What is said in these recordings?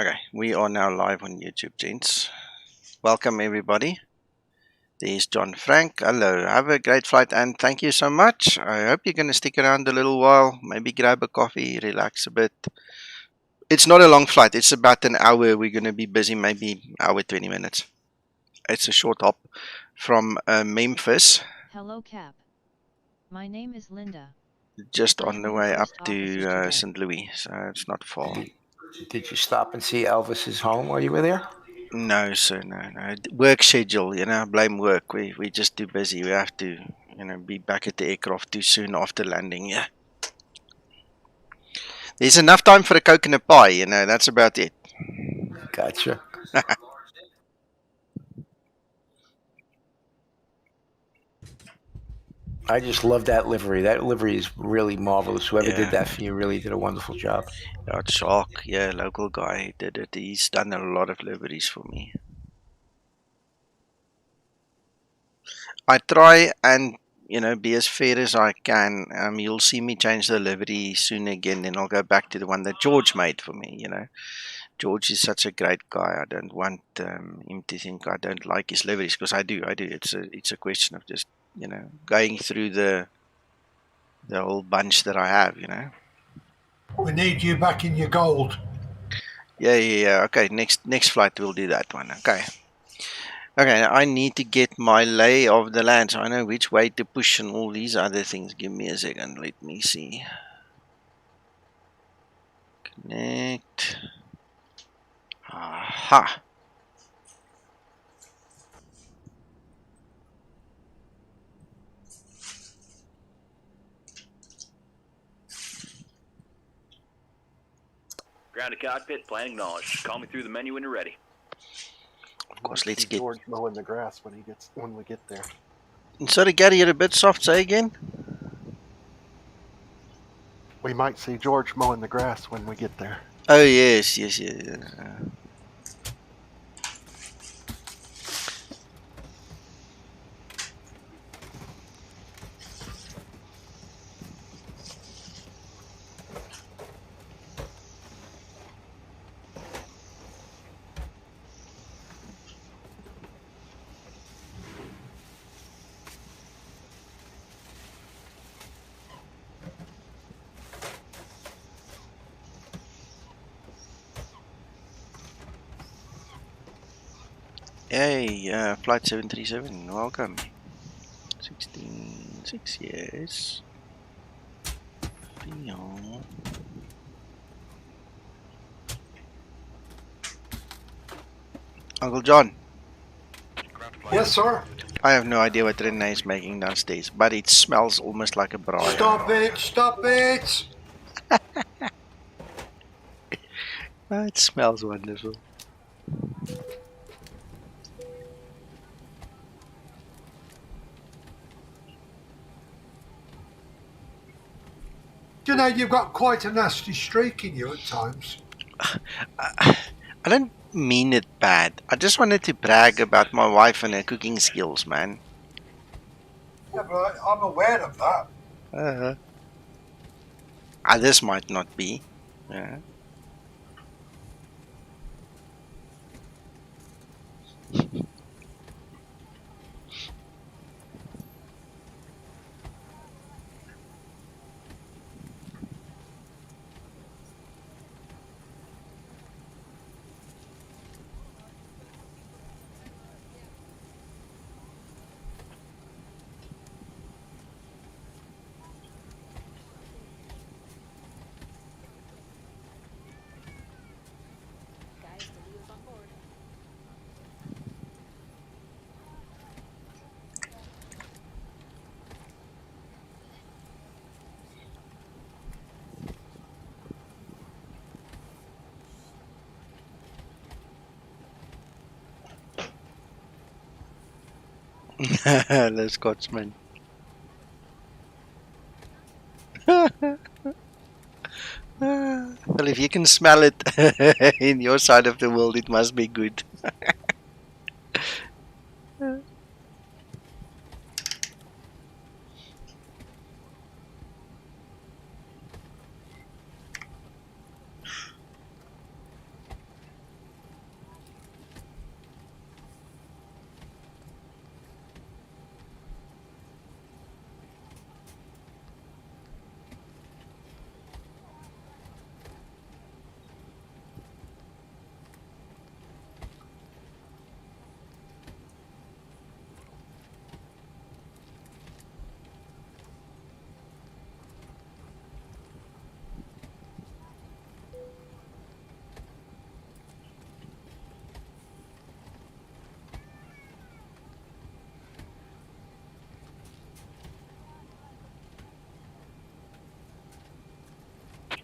Okay, we are now live on YouTube, gents. Welcome everybody. There's John Frank. Hello, have a great flight and thank you so much. I hope you're going to stick around a little while, maybe grab a coffee, relax a bit. It's not a long flight, it's about an hour. We're going to be busy, maybe hour 20 minutes. It's a short hop from Memphis. Hello Cap. My name is Linda. Just on the way up to St. Louis, so it's not far. Did you stop and see Elvis's home while you were there? No, sir, no. Work schedule, blame work. We just too busy. We have to, be back at the aircraft too soon after landing, yeah. There's enough time for a Coke and a pie, that's about it. Gotcha. I just love that livery. That livery is really marvelous. Whoever did that for you really did a wonderful job. Yeah, Shark, local guy did it. He's done a lot of liveries for me. I try and, be as fair as I can. You'll see me change the livery soon again, then I'll go back to the one that George made for me, George is such a great guy. I don't want him to think I don't like his liveries, because I do. It's a question of just, going through the whole bunch that I have, We need you back in your gold. Yeah. Okay, next flight we'll do that one. Okay, I need to get my lay of the land, so I know which way to push and all these other things. Give me a second, let me see. Connect. Aha. Ground to cockpit, plan acknowledged. Call me through the menu when you're ready. Of course, let's get George mowing the grass when we get there. Sorry, Gary, you're a bit soft. Say again. We might see George mowing the grass when we get there. Oh yes. Hey, flight 737, welcome. 16.6, yes. Uncle John. Yes, sir. I have no idea what Renee is making downstairs, but it smells almost like a braai. Stop it! Oh, it smells wonderful. Do you know you've got quite a nasty streak in you at times? I don't mean it bad. I just wanted to brag about my wife and her cooking skills, man. Yeah, but I'm aware of that. Others might not be. Yeah. The Scotsman. Well, if you can smell it in your side of the world, it must be good.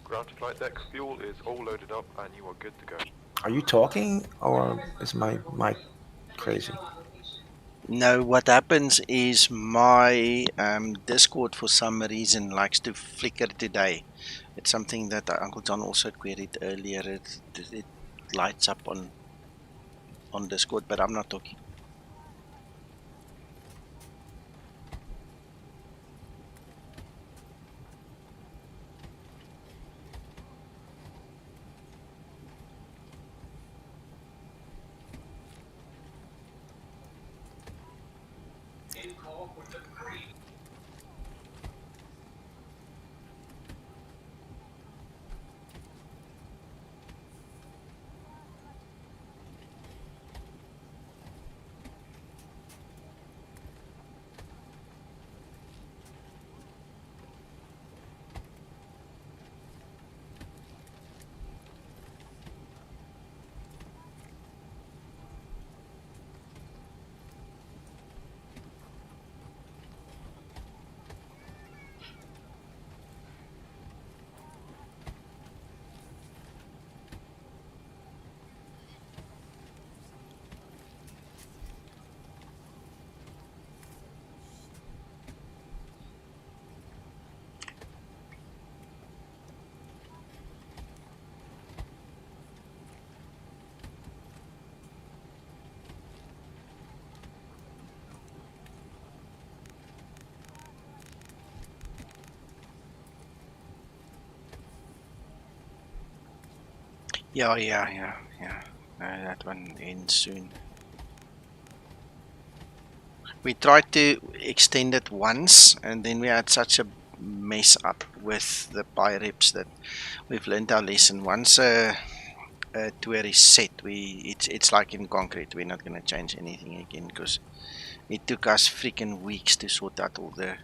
Ground to flight deck, fuel is all loaded up and you are good to go. Are you talking or is my mic crazy? No, what happens is my Discord for some reason likes to flicker today. It's something that Uncle John also queried earlier. It lights up on Discord, but I'm not talking. Yeah. That one ends soon. We tried to extend it once, and then we had such a mess up with the pyreps that we've learned our lesson. Once a tour is set, it's like in concrete. We're not going to change anything again because it took us freaking weeks to sort out all the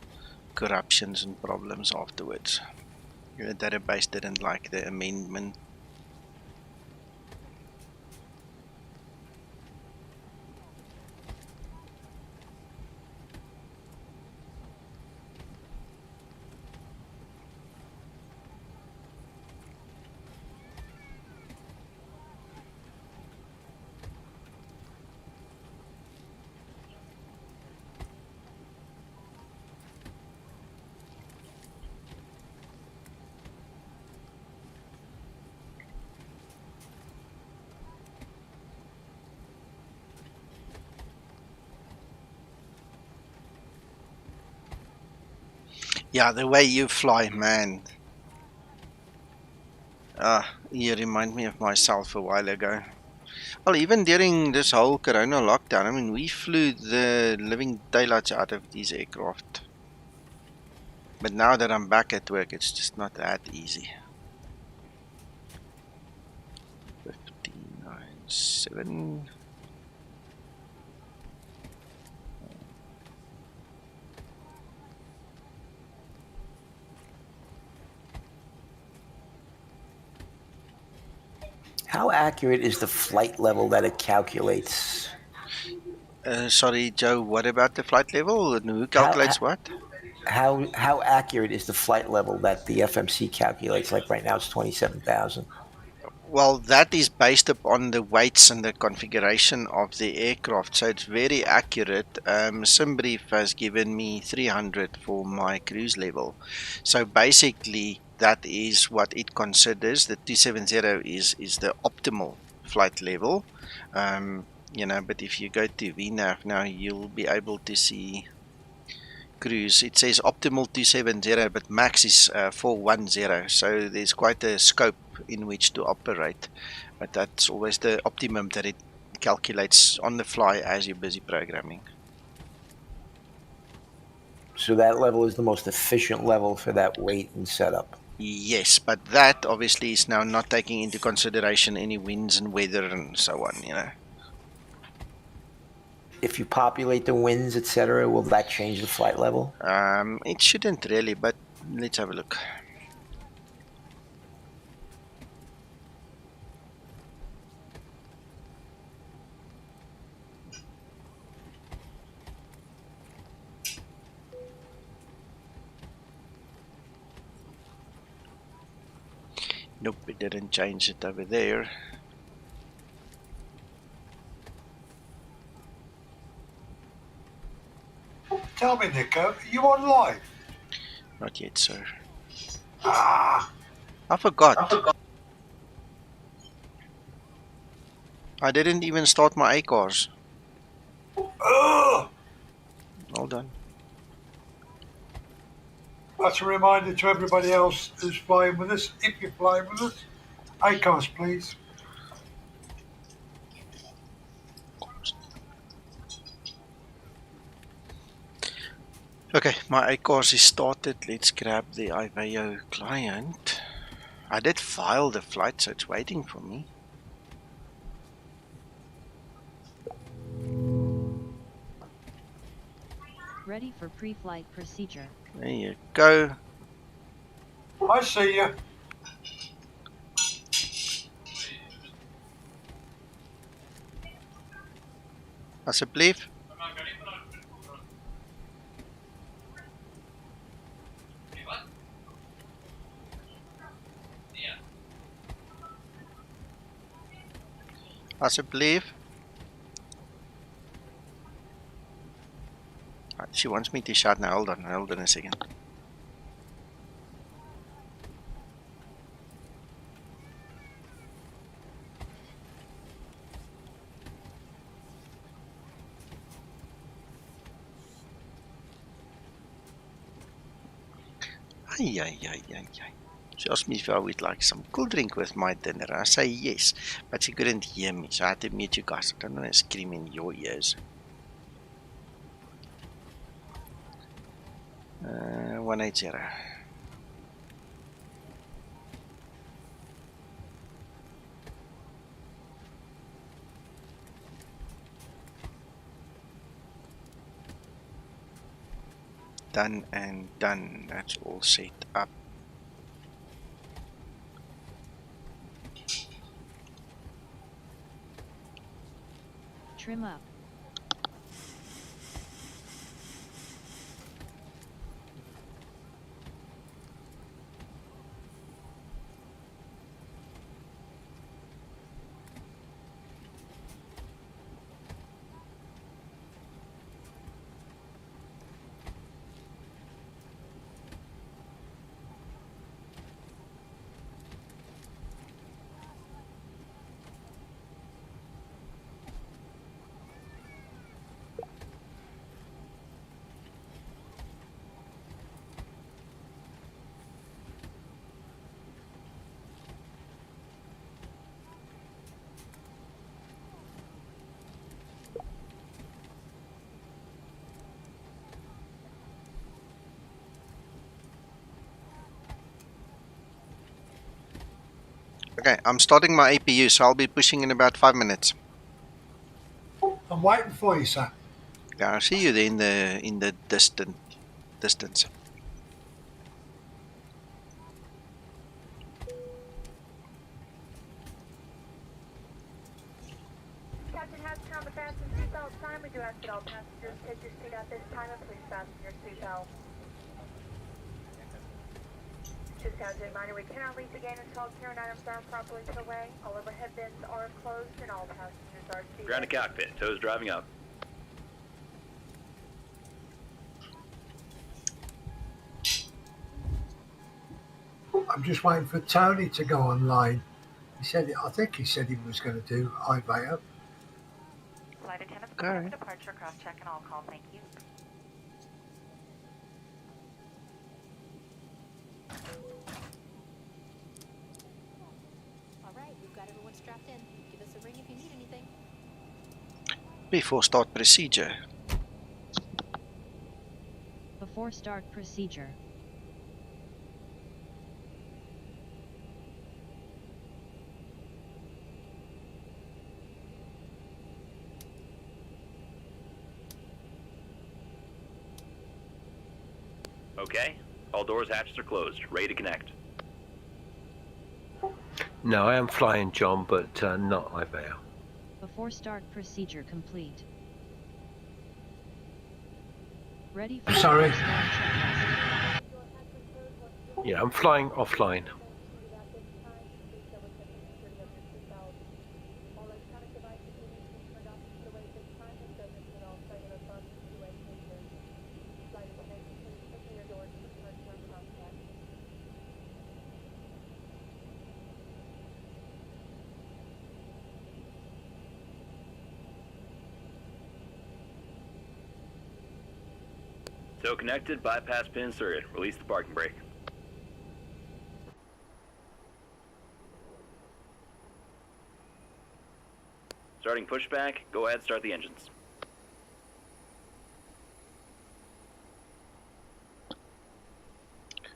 corruptions and problems afterwards. The database didn't like the amendment. Yeah, the way you fly, man. You remind me of myself a while ago. Well, even during this whole corona lockdown, I mean, we flew the living daylights out of these aircraft. But now that I'm back at work, it's just not that easy. 59.7. How accurate is the flight level that it calculates? Sorry, Joe, what about the flight level? And who calculates what? How accurate is the flight level that the FMC calculates? Like right now, it's 27,000. Well, that is based upon the weights and the configuration of the aircraft, so it's very accurate. Simbrief has given me 300 for my cruise level. So basically, that is what it considers. The 270 is the optimal flight level. But if you go to VNAV now, you'll be able to see cruise. It says optimal 270, but max is 410. So there's quite a scope in which to operate. But that's always the optimum that it calculates on the fly as you're busy programming. So that level is the most efficient level for that weight and setup. Yes, but that obviously is now not taking into consideration any winds and weather and so on. If you populate the winds, etc., will that change the flight level? It shouldn't really, but let's have a look. Nope, it didn't change it over there. Tell me, Nico, are you on live? Not yet, sir. Ah, I forgot. I didn't even start my ACARs. ugh. Hold on. That's a reminder to everybody else who's flying with us. If you're flying with us, ACARS, please. Okay, my ACARS is started. Let's grab the IVO client. I did file the flight, so it's waiting for me. Ready for pre-flight procedure. There you go. I see you. Alsjeblieft. Alsjeblieft. She wants me to shut now. Hold on a second. Ay. She asked me if I would like some cool drink with my dinner. I say yes, but she couldn't hear me, so I had to mute you guys. I don't want to scream in your ears. 180. Done and done. That's all set up. Trim up. Okay, I'm starting my APU, so I'll be pushing in about 5 minutes. I'm waiting for you, sir. Yeah, I'll see you there in the distance. Captain Hatcher on the fasten seatbelt sign. We do ask that all passengers take your seat at this time and please fasten your seatbelt. Just as a reminder, we cannot leave the gate until carrying items are properly put away. All overhead bins are closed and all passengers are seated. Ground to cockpit. Toes driving up. I'm just waiting for Tony to go online. I think he said he was going to do IVAO. Flight attendants, Okay. departure, cross check, and all call. Thank you. All right, we've got everyone strapped in. Give us a ring if you need anything. Before start procedure. Before start procedure. Okay. All doors, hatches are closed. Ready to connect. No, I am flying, John, but not IVAO. Before start procedure complete. Ready for Sorry. start checklist. Yeah, I'm flying offline. So connected, bypass pin inserted. Release the parking brake. Starting pushback, go ahead, start the engines.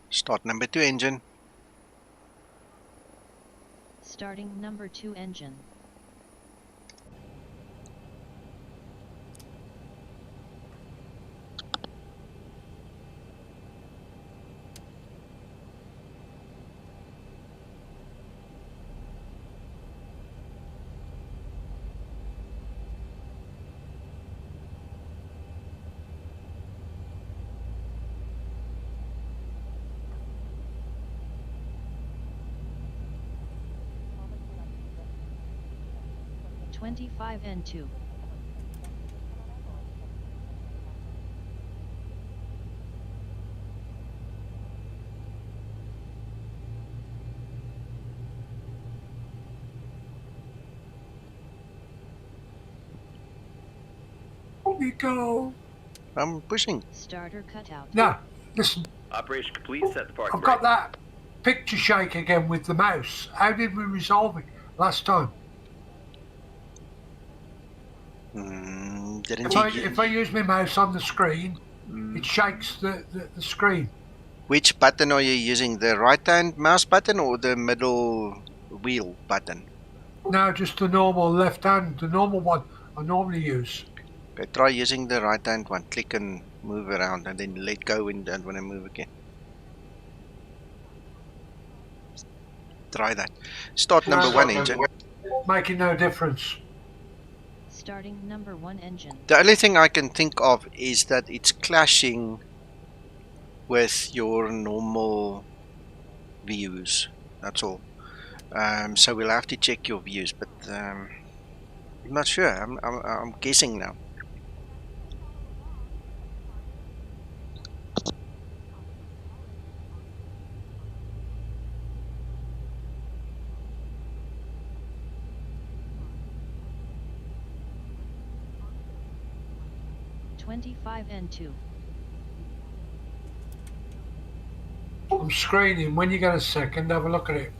Start number 2 engine. Starting number 2 engine. Twenty-five and 2. Let me go. I'm pushing. Starter cutout. No, listen, Operation complete, set the parking I've brake. got that picture shake again with the mouse. How did we resolve it last time? Didn't If I use my mouse on the screen, it shakes the screen. Which button are you using? The right hand mouse button or the middle wheel button? No, just the normal left hand, the normal one I normally use. Okay, try using the right hand one. Click and move around and then let go and don't want to move again. Try that. Start number 1 engine. Making no difference. Starting number 1 engine. The only thing I can think of is that it's clashing with your normal views. That's all. So we'll have to check your views, but I'm not sure. I'm guessing now. Twenty-five and 2. I'm screening. When you get a second, have a look at it.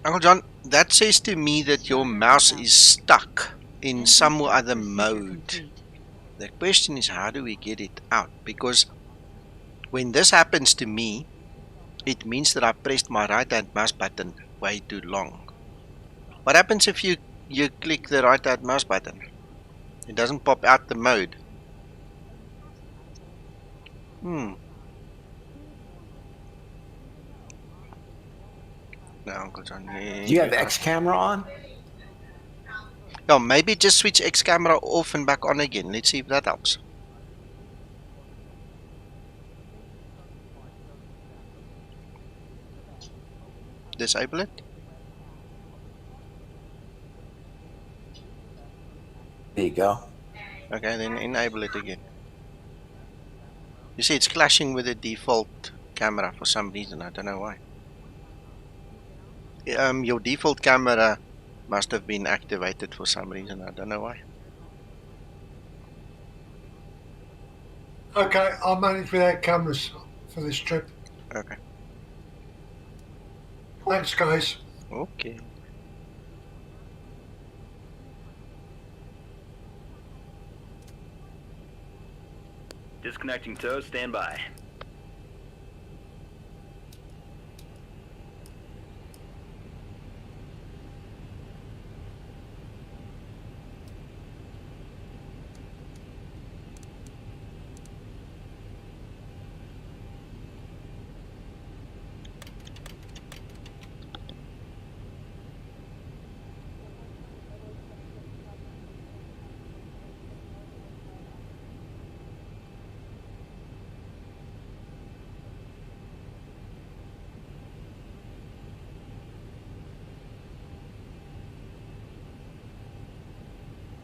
Uncle John, that says to me that your mouse is stuck. in Engine some start other procedure mode. complete. The question is, how do we get it out? Because when this happens to me, it means that I pressed my right hand mouse button way too long. What happens if you click the right hand mouse button? It doesn't pop out the mode. No, Uncle John. Do you have X camera on? No, maybe just switch X camera off and back on again. Let's see if that helps. Disable it. There you go. Okay, then enable it again. You see, it's clashing with the default camera for some reason. I don't know why. Your default camera must have been activated for some reason. I don't know why. Okay, I'll manage without cameras for this trip. Okay. Thanks, guys. Okay. Disconnecting tow, stand by.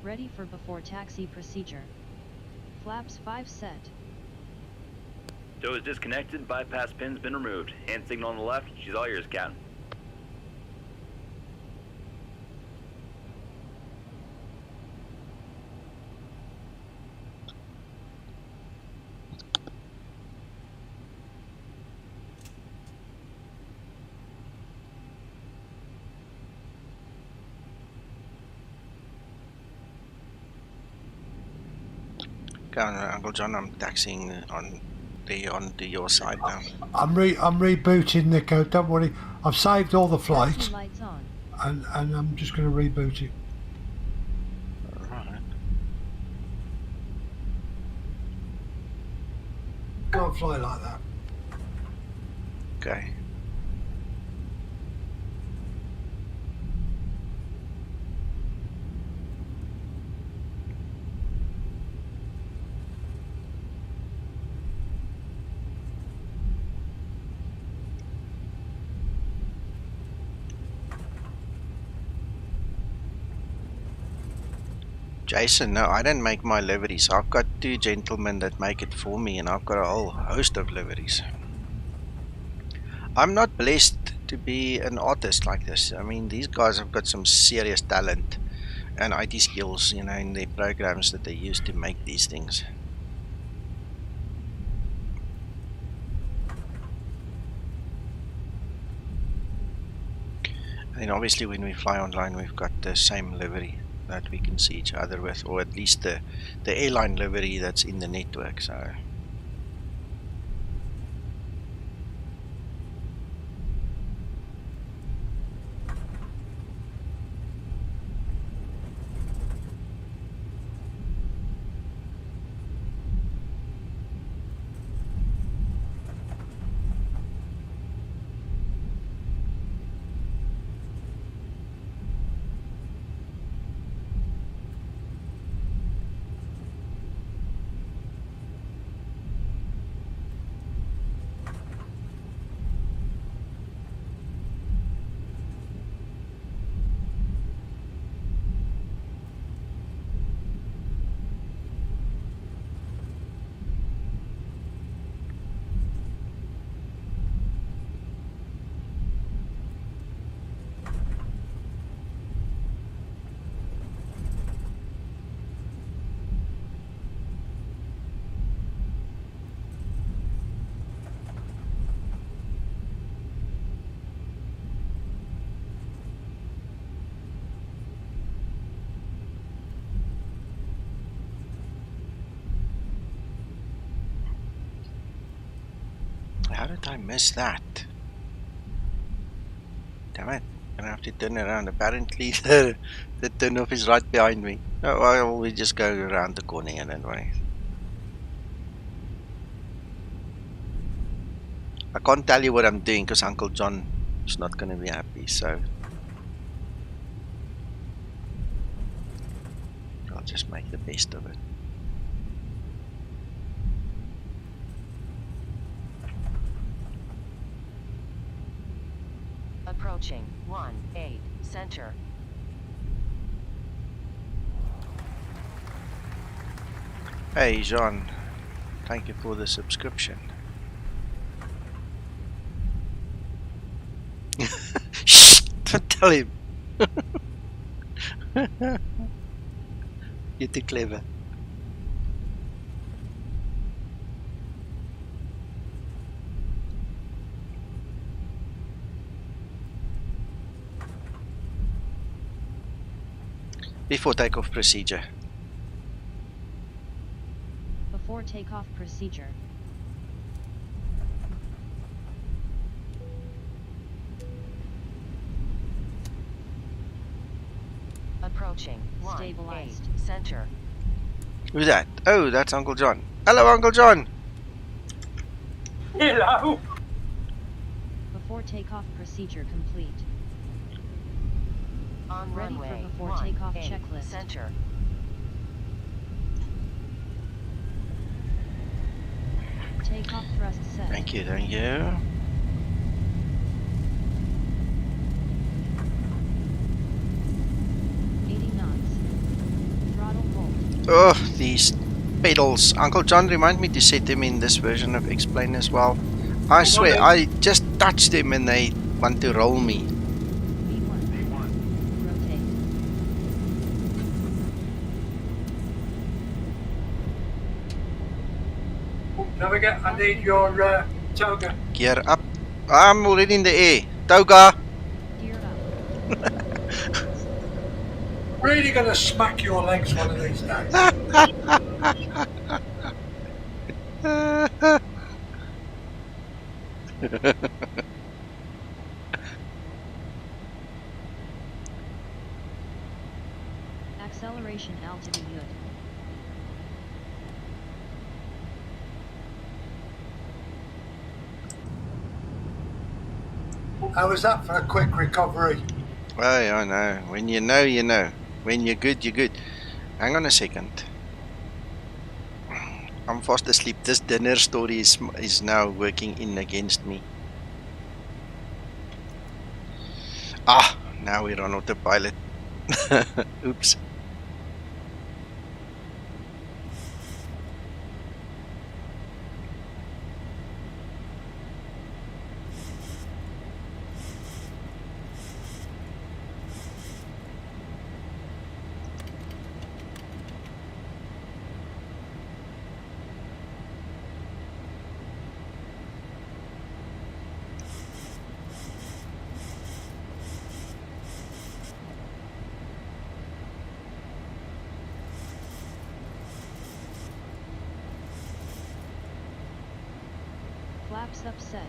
Ready for before taxi procedure. Flaps 5 set. Tow is disconnected, bypass pin's been removed. Hand signal on the left, she's all yours, Captain. Uncle John, I'm taxiing onto your side now. I'm rebooting, Nico. Don't worry. I've saved all the flights, Taxi lights on. and I'm just going to reboot it. Alright. Can't fly like that. Okay. Jason, no, I didn't make my liveries. I've got two gentlemen that make it for me, and I've got a whole host of liveries. I'm not blessed to be an artist like this. I mean, these guys have got some serious talent and IT skills, you know, in the programs that they use to make these things. And then obviously when we fly online, we've got the same livery that we can see each other with, or at least the airline livery that's in the network. So did I miss that? Damn it. I'm gonna have to turn around. Apparently the turn-off is right behind me. Oh, well, we just go around the corner here, don't worry. I can't tell you what I'm doing because Uncle John is not gonna be happy, so I'll just make the best of it. Approaching 1-8 center. Hey John, thank you for the subscription. Shh! Don't tell him. You're too clever. Before takeoff procedure. Before takeoff procedure. Approaching 1-8 Stabilized. center. Who's that? Oh, that's Uncle John. Hello, Uncle John. Hello. Before takeoff procedure complete. On Ready for runway before takeoff 18 checklist. center. Takeoff thrust set. Thank you, thank you. Oh, these pedals. Uncle John, remind me to set them in this version of Explain as well. I swear, I just touched them and they want to roll me. Navigate, I need your toga. Gear up. I'm already in the air. Toga. Really gonna smack your legs one of these days. Acceleration altitude. How was that for a quick recovery? Oh, I know. When you know, you know. When you're good, you're good. Hang on a second. I'm fast asleep. This dinner story is now working in against me. Ah, now we're on autopilot. Oops. Flaps upset.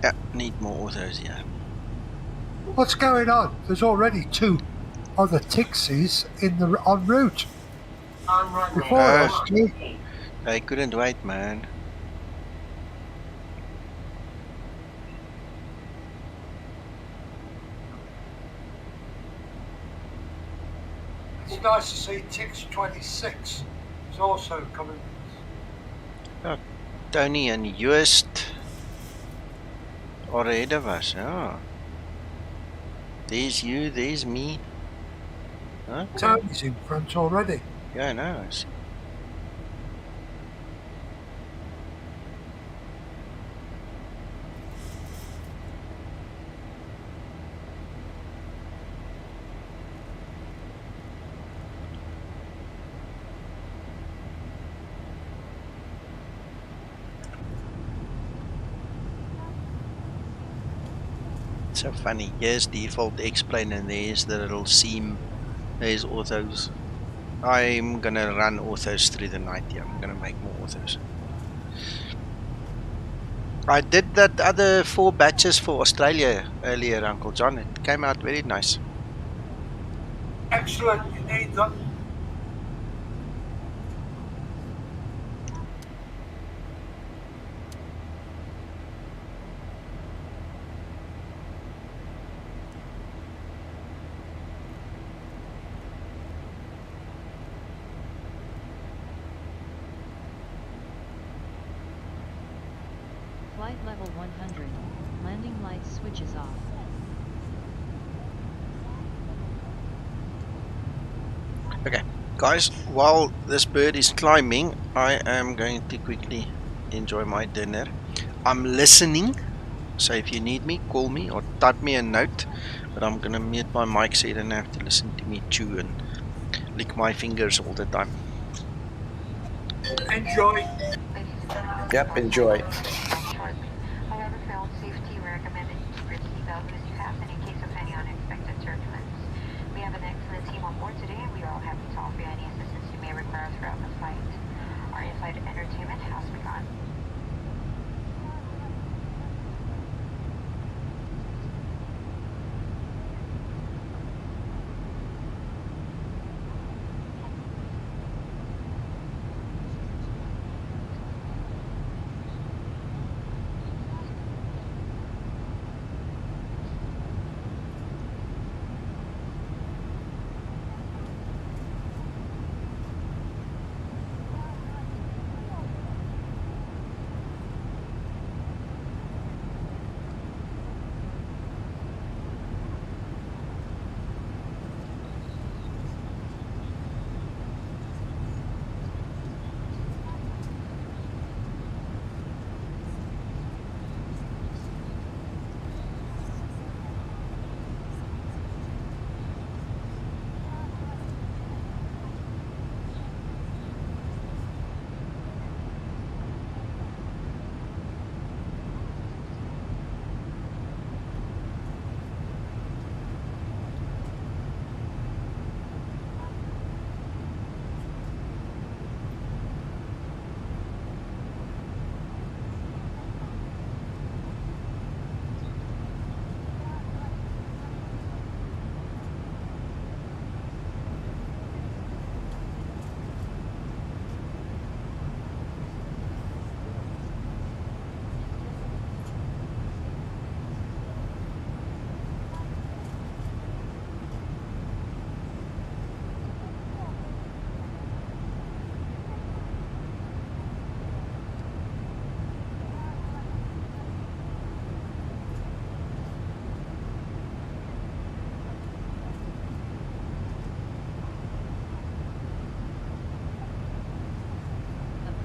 Yeah, need more autos here. What's going on? There's already 2 other taxis in the en route. Before us, too. I couldn't wait, man. It's nice to see Tix 26 is also coming. Oh, Tony and Joost are ahead of us. Oh. There's you, there's me. Huh? Tony's in front already. Yeah, I know. So funny. Here's default X-plane and there's the little seam. There's autos. I'm gonna run autos through the night here. I'm gonna make more autos. I did that other 4 batches for Australia earlier, Uncle John. It came out very nice. Excellent, you need them. Flight level 100. Landing lights switches off. Okay, guys, while this bird is climbing, I am going to quickly enjoy my dinner. I'm listening, so if you need me, call me or type me a note, but I'm gonna mute my mic so you don't have to listen to me chew and lick my fingers all the time. Enjoy. Yep, enjoy. However, for own safety, we recommend that you keep your seatbelt loose fastened in case of any unexpected turbulence. We have an excellent team on board today, and we are all happy to offer you any assistance you may require throughout the flight. Our in-flight entertainment has begun.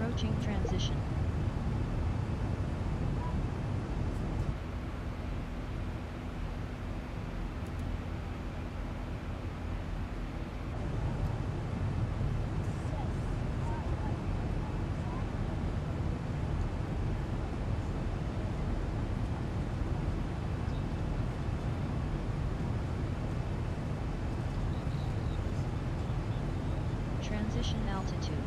Approaching transition. Transition altitude.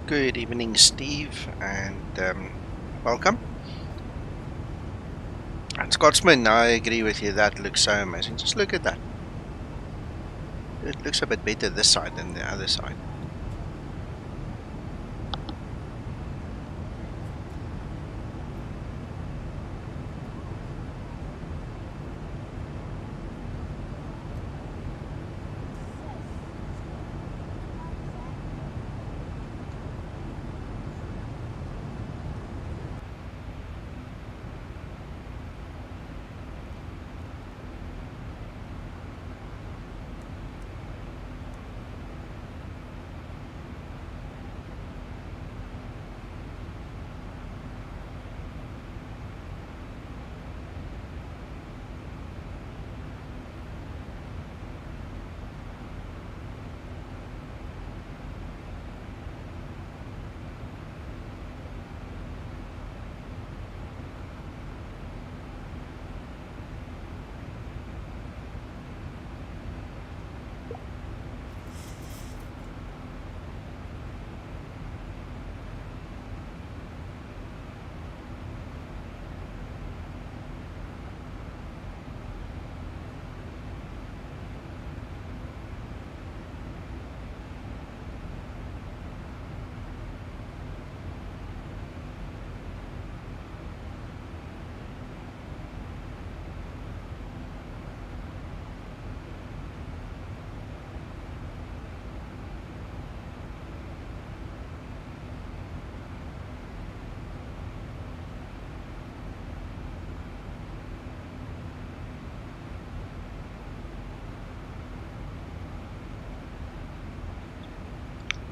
Good evening, Steve, and welcome. And Scotsman, I agree with you. That looks so amazing. Just look at that. It looks a bit better this side than the other side.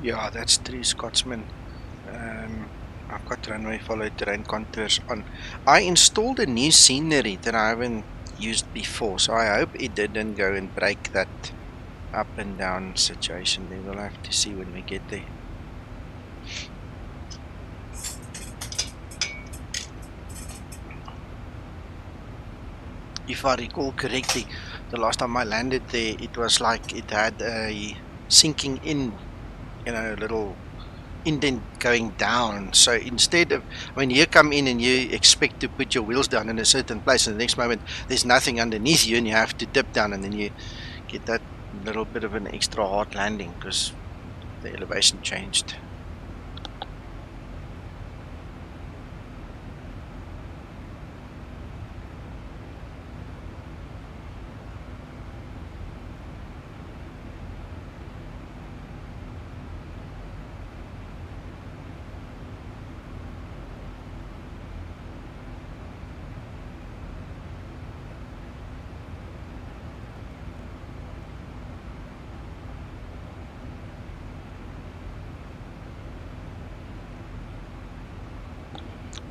Yeah, that's true, Scotsman. I've got runway follow terrain contours on. I installed a new scenery that I haven't used before, so I hope it didn't go and break that up and down situation. Then we'll have to see when we get there. If I recall correctly, the last time I landed there, it was like it had a sinking in, a little indent going down. So instead of, when you come in and you expect to put your wheels down in a certain place, and the next moment there's nothing underneath you and you have to dip down, and then you get that little bit of an extra hard landing because the elevation changed.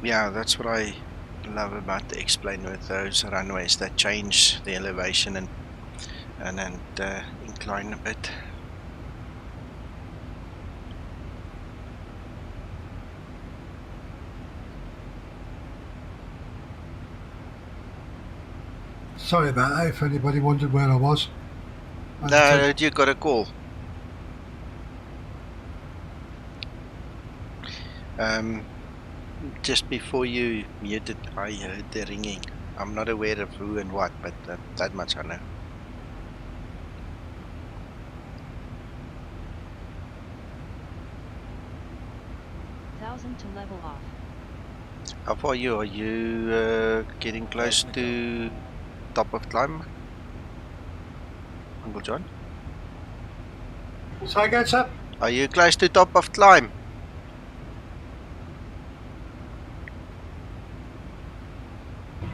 Yeah, that's what I love about the X-Plane with those runways that change the elevation and incline a bit. Sorry about that, if anybody wondered where I was. No, you got a call. Just before you muted, I heard the ringing. I'm not aware of who and what, but that much I know. To level off. How far are you? Are you getting close to top of climb, Uncle John? Say again, sir? Are you close to top of climb?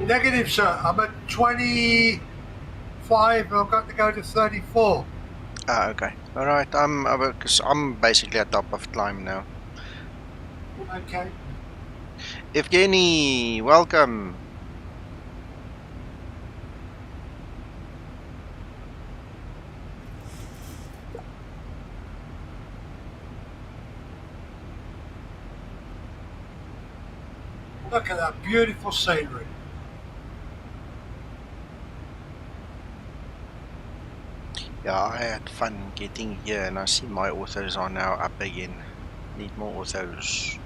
Negative, sir. I'm at 25. I've got to go to 34. Ah, okay. All right. I'm basically at top of climb now. Okay. Evgeny, welcome. Look at that beautiful scenery. Yeah, I had fun getting here, and I see my authors are now up again. need more orthos.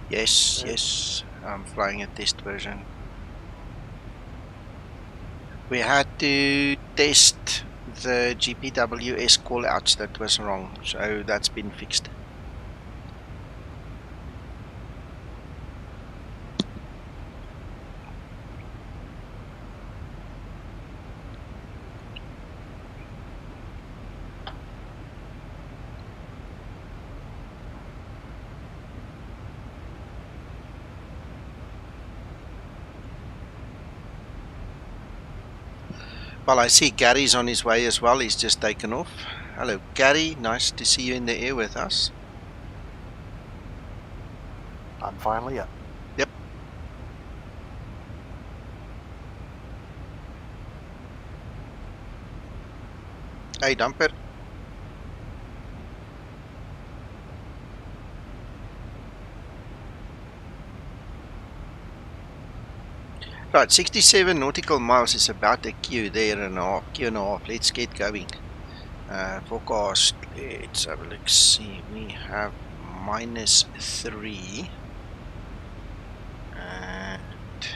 Yes, yes, I'm flying a test version. We had to test the GPWS callouts that was wrong, so that's been fixed. Well, I see Gary's on his way as well. He's just taken off. Hello, Gary. Nice to see you in the air with us. I'm finally up. Yep. Hey, Dumper. Right, 67 nautical miles is about a Q there and a half, Q and a half. Let's get going. Forecast, let's have a look. See, we have -3. And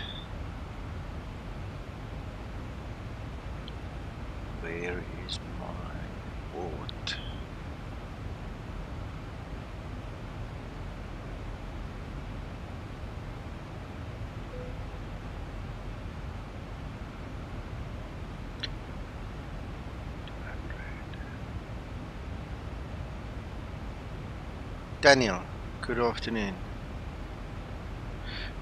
where is my board? Daniel, good afternoon.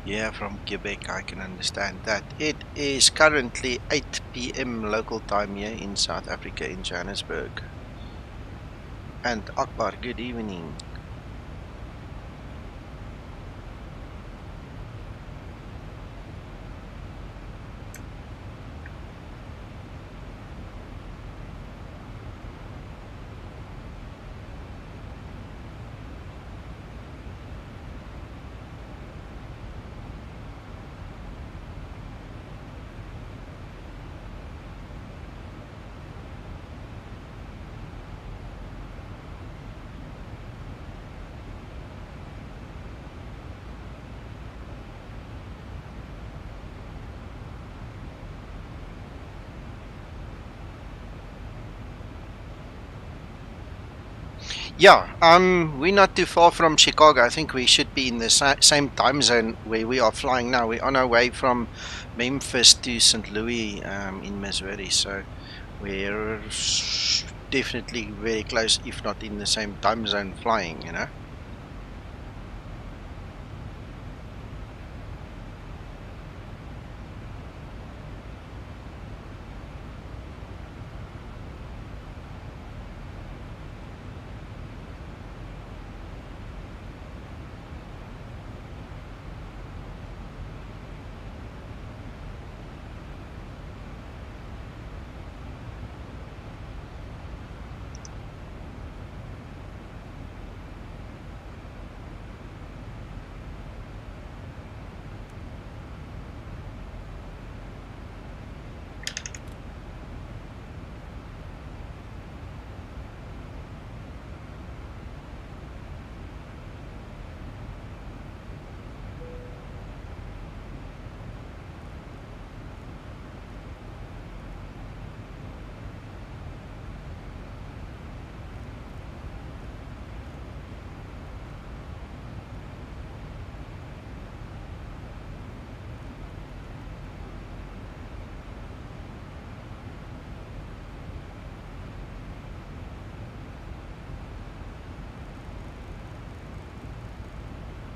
Yeah, from Quebec, I can understand that. It is currently 8 p.m. local time here in South Africa, in Johannesburg. And Akbar, good evening. Yeah, we're not too far from Chicago. I think we should be in the same time zone where we are flying now. We're on our way from Memphis to St. Louis in Missouri, so we're definitely very close, if not in the same time zone flying, you know.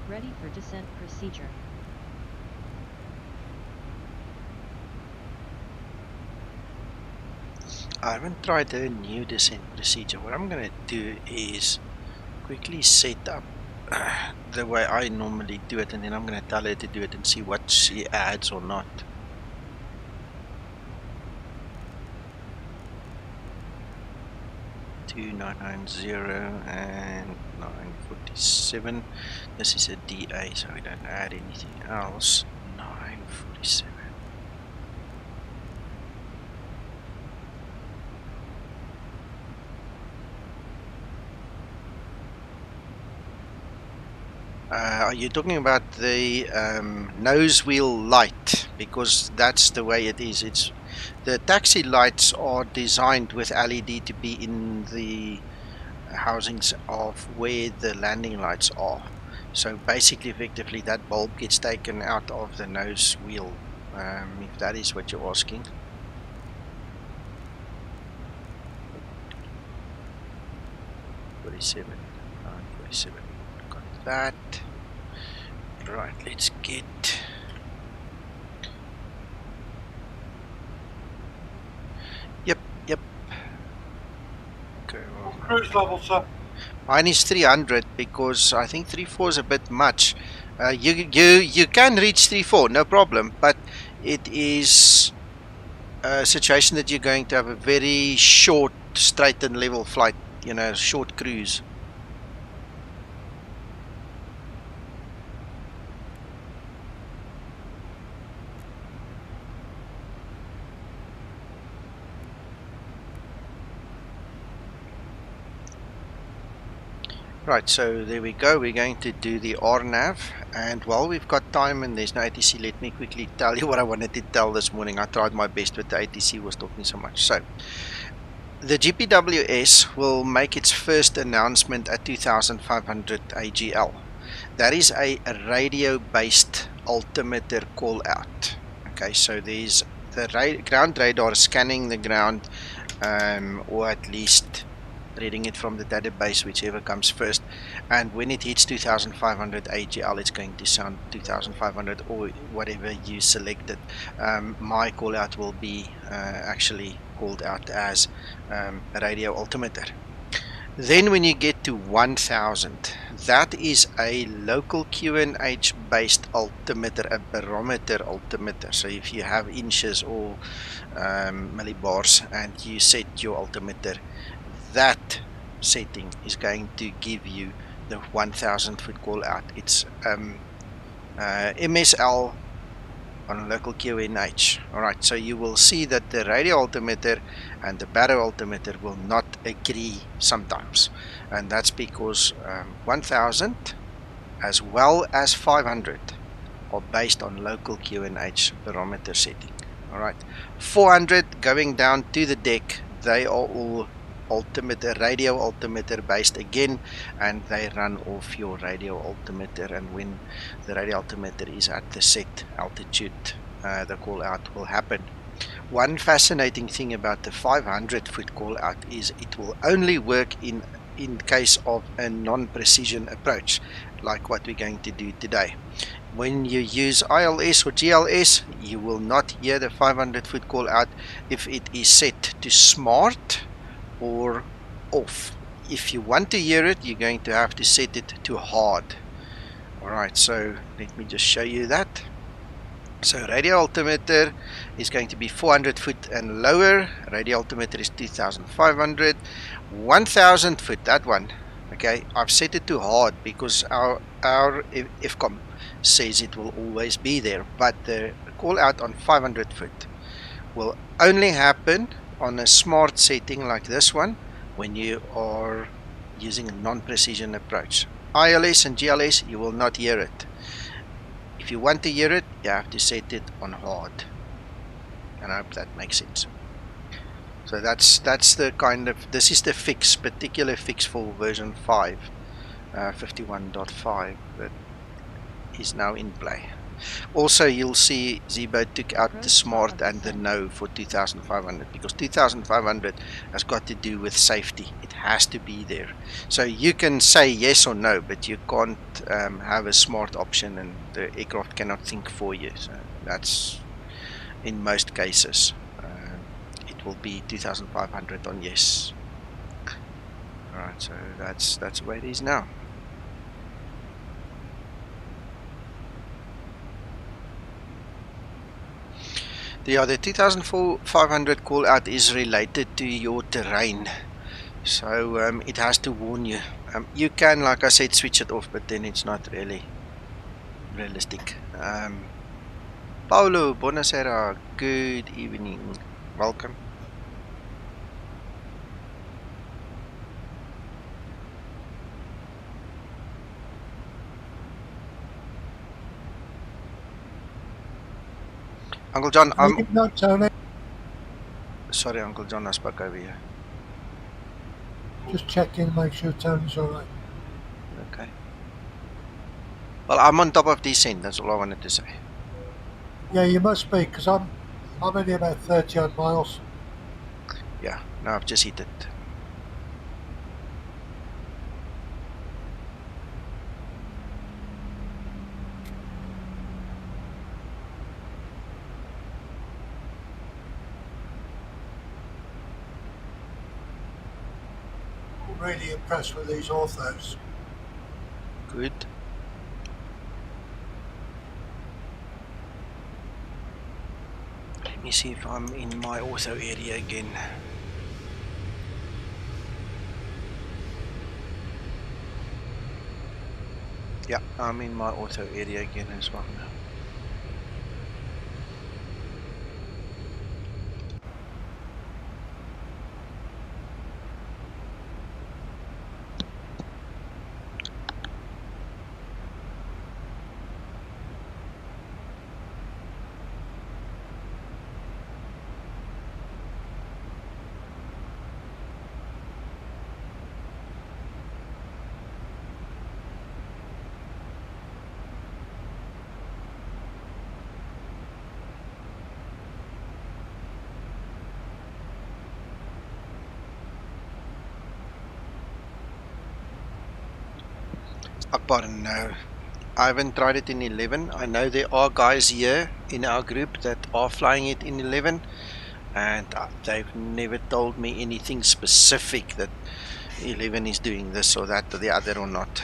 Ready for descent procedure. I haven't tried the new descent procedure. What I'm going to do is quickly set up the way I normally do it, and then I'm going to tell her to do it and see what she adds or not. 2990 and 947. This is a DA, so we don't add anything else. 947. Are you talking about the nose wheel light? Because that's the way it is. It's the taxi lights are designed with LED to be in the housings of where the landing lights are. So basically, effectively, that bulb gets taken out of the nose wheel, if that is what you're asking. .47, 947. Got that. Right, let's get. Yep. Okay, well, Cruise level, sir. mine is 300 because I think 3.4 is a bit much. You can reach 3.4, no problem, but it is a situation that you're going to have a very short, straight and level flight, you know, short cruise. Right, so there we go. We're going to do the RNAV, and while we've got time and there's no ATC, let me quickly tell you what I wanted to tell this morning. I tried my best, but the ATC was talking so much. So the GPWS will make its first announcement at 2500 AGL. That is a radio-based altimeter call out. Okay, so there's the ground radar scanning the ground, or at least reading it from the database, whichever comes first, and when it hits 2500 AGL, it's going to sound 2500 or whatever you selected. My call out will be actually called out as a radio altimeter. Then when you get to 1000, that is a local QNH based altimeter, a barometer altimeter. So if you have inches or millibars and you set your altimeter, that setting is going to give you the 1000 foot call out. It's MSL on local QNH. Alright, so you will see that the radio altimeter and the baro altimeter will not agree sometimes, and that's because 1000 as well as 500 are based on local QNH barometer setting. Alright, 400 going down to the deck, they are all altimeter, radio altimeter based again, and they run off your radio altimeter, and when the radio altimeter is at the set altitude, the call out will happen. One fascinating thing about the 500 foot call out is it will only work in case of a non-precision approach like what we're going to do today. When you use ILS or GLS, you will not hear the 500 foot call out if it is set to smart or off. If you want to hear it, you're going to have to set it to hard. Alright, so let me just show you that. So radio altimeter is going to be 400 foot and lower. Radio altimeter is 2500. 1000 foot, that one. Okay, I've set it to hard because our FCOM says it will always be there, but the call out on 500 foot will only happen on a smart setting like this one when you are using a non-precision approach. ILS and GLS, you will not hear it. If you want to hear it, you have to set it on hard, and I hope that makes sense. So that's the kind of, this is the fix, particular fix for version 5, 51.5 that is now in play. Also, you'll see Zibo took out the smart and the no for 2500 because 2500 has got to do with safety. It has to be there. So you can say yes or no, but you can't have a smart option, and the aircraft cannot think for you. So that's in most cases. It will be 2500 on yes. Alright, so that's the way it is now. The 2500 call out is related to your terrain. So it has to warn you. You can, like I said, switch it off, but then it's not really realistic. Paulo, buonasera, good evening, welcome. Uncle John, sorry, Uncle John, I spoke over you. Just check in, make sure Tony's alright. Okay. Well, I'm on top of descent, that's all I wanted to say. Yeah, you must be, because I'm only about 30 odd miles. Yeah, no, I've just hit it. Really impressed with these orthos. Good. Let me see if I'm in my ortho area again. Yeah, I'm in my ortho area again as well now. Akbar, no. I haven't tried it in 11. I know there are guys here in our group that are flying it in 11, and they've never told me anything specific that 11 is doing this or that or the other or not.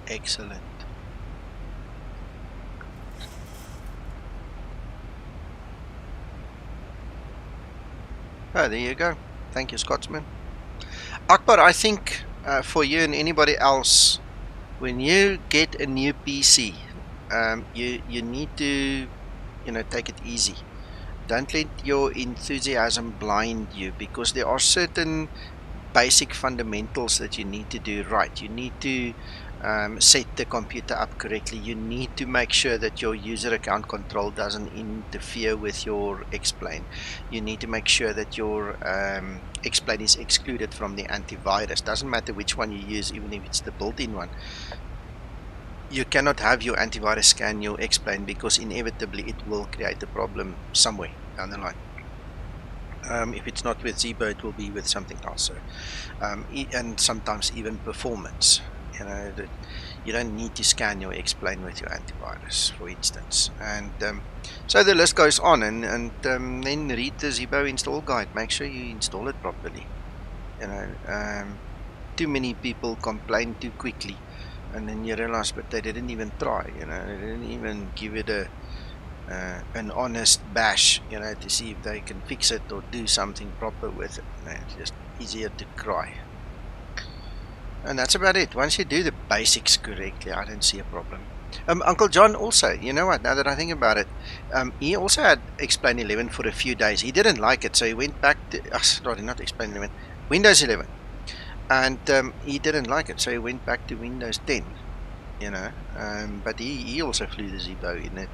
Excellent. Oh, there you go. Thank you, Scotsman. Akbar, I think for you and anybody else, when you get a new PC, you need to, take it easy. Don't let your enthusiasm blind you, because there are certain basic fundamentals that you need to do right. You need to set the computer up correctly. You need to make sure that your user account control doesn't interfere with your X-Plane. You need to make sure that your X-Plane is excluded from the antivirus. Doesn't matter which one you use, even if it's the built-in one. You cannot have your antivirus scan your X-Plane, because inevitably it will create a problem somewhere down the line. If it's not with Zibo, it will be with something else. So, and sometimes even performance. That you don't need to scan your X-Plane with your antivirus, for instance. And so the list goes on. And then read the Zibo install guide. Make sure you install it properly. Too many people complain too quickly, and then you realize, but they didn't even try. They didn't even give it an honest bash, to see if they can fix it or do something proper with it. It's just easier to cry. And that's about it. Once you do the basics correctly, I don't see a problem. Uncle John also, you know what, now that I think about it, he also had X-Plane 11 for a few days. He didn't like it, so he went back to, sorry, not X-Plane 11, Windows 11. And he didn't like it, so he went back to Windows 10, but he also flew the Zibo in it.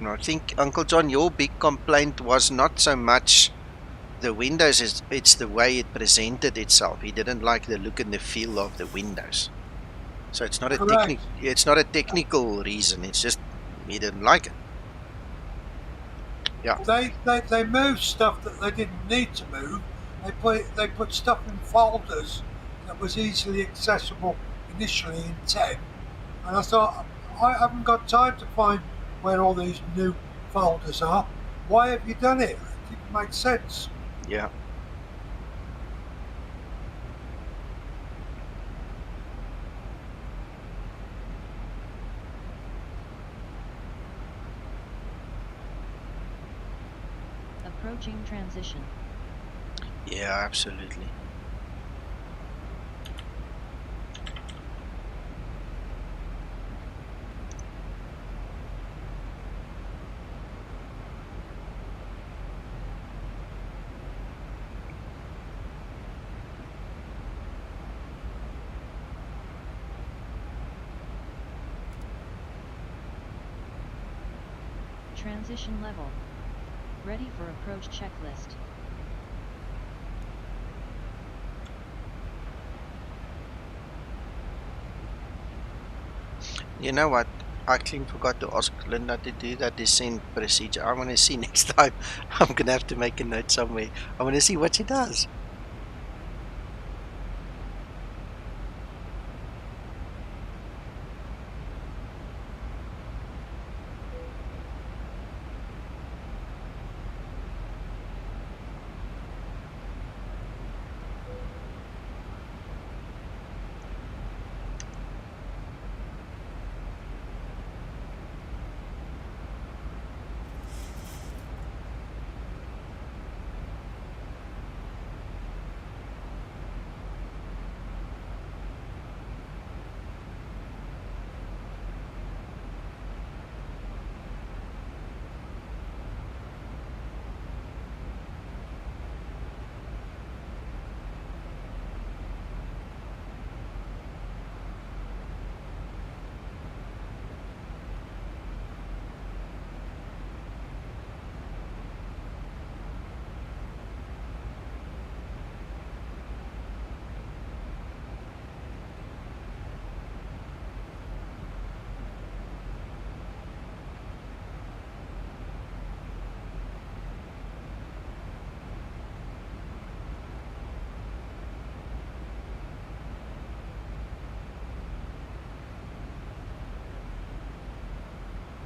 I think, Uncle John, your big complaint was not so much the Windows it's the way it presented itself. He didn't like the look and the feel of the Windows. So it's not a technical reason. It's just he didn't like it. Yeah. They moved stuff that they didn't need to move. They put stuff in folders that was easily accessible initially in 10. And I thought, I haven't got time to find where all these new folders are. Why have you done it? It didn't make sense. Yeah. Approaching transition. Yeah, absolutely. Transition level. Ready for approach checklist. You know what? I clean forgot to ask Linda to do that descent procedure. I want to see next time. I'm going to have to make a note somewhere. I want to see what she does.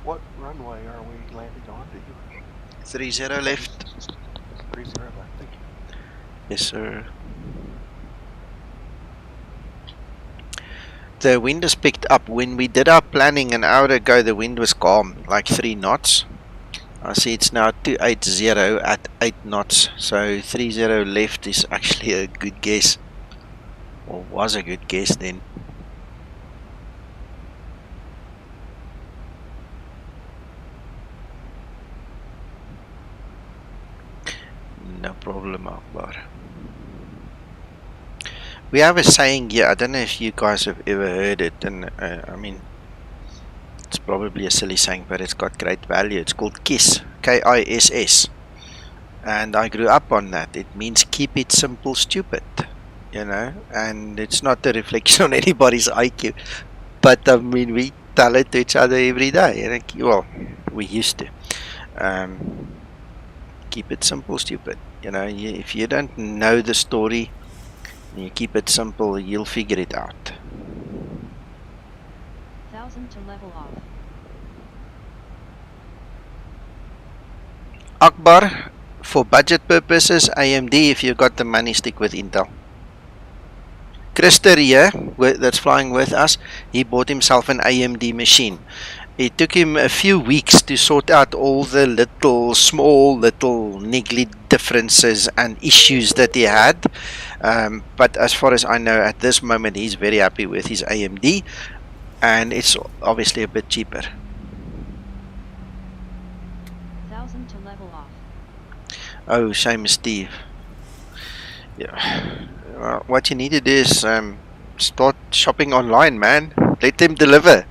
What runway are we landing on? Do you? 30 left. 30 left. Thank you. Yes, sir. The wind is picked up. When we did our planning an hour ago, the wind was calm, like 3 knots. I see it's now 280 at 8 knots. So 30 left is actually a good guess. Or was a good guess then. No problem, Akbar. We have a saying here, I don't know if you guys have ever heard it, and I mean, it's probably a silly saying, but it's got great value. It's called KISS, K-I-S-S, and I grew up on that. It means keep it simple, stupid, you know, and it's not a reflection on anybody's IQ, but I mean, we tell it to each other every day, and well, we used to. Keep it simple, stupid, you know, if you don't know the story, you keep it simple, you'll figure it out. 1000 to level off. Akbar, for budget purposes, AMD. If you got the money, stick with Intel. Krister here, that's flying with us, he bought himself an AMD machine. It took him a few weeks to sort out all the small little niggly differences and issues that he had. But as far as I know, at this moment, he's very happy with his AMD. And it's obviously a bit cheaper. 1000 to level off. Oh, shame, Steve. Yeah. Well, what you need to do is start shopping online, man. Let them deliver.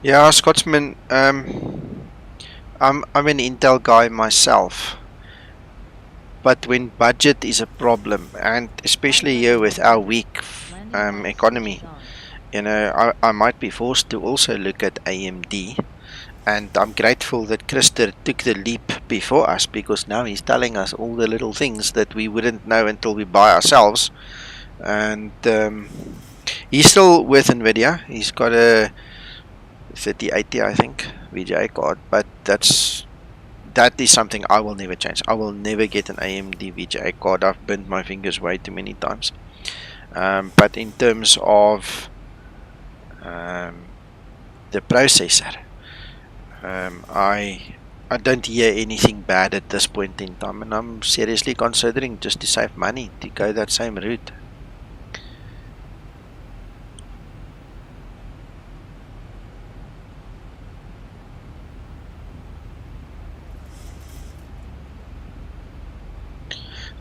Yeah, Scotsman. I'm an Intel guy myself, but when budget is a problem, and especially here with our weak economy, you know, I might be forced to also look at AMD. And I'm grateful that Christer took the leap before us, because now he's telling us all the little things that we wouldn't know until we buy ourselves. And he's still with Nvidia. He's got a 3080, I think, VGA card, but that is something I will never change. I will never get an AMD VGA card. I've burnt my fingers way too many times. But in terms of the processor, I don't hear anything bad at this point in time, and I'm seriously considering, just to save money, to go that same route.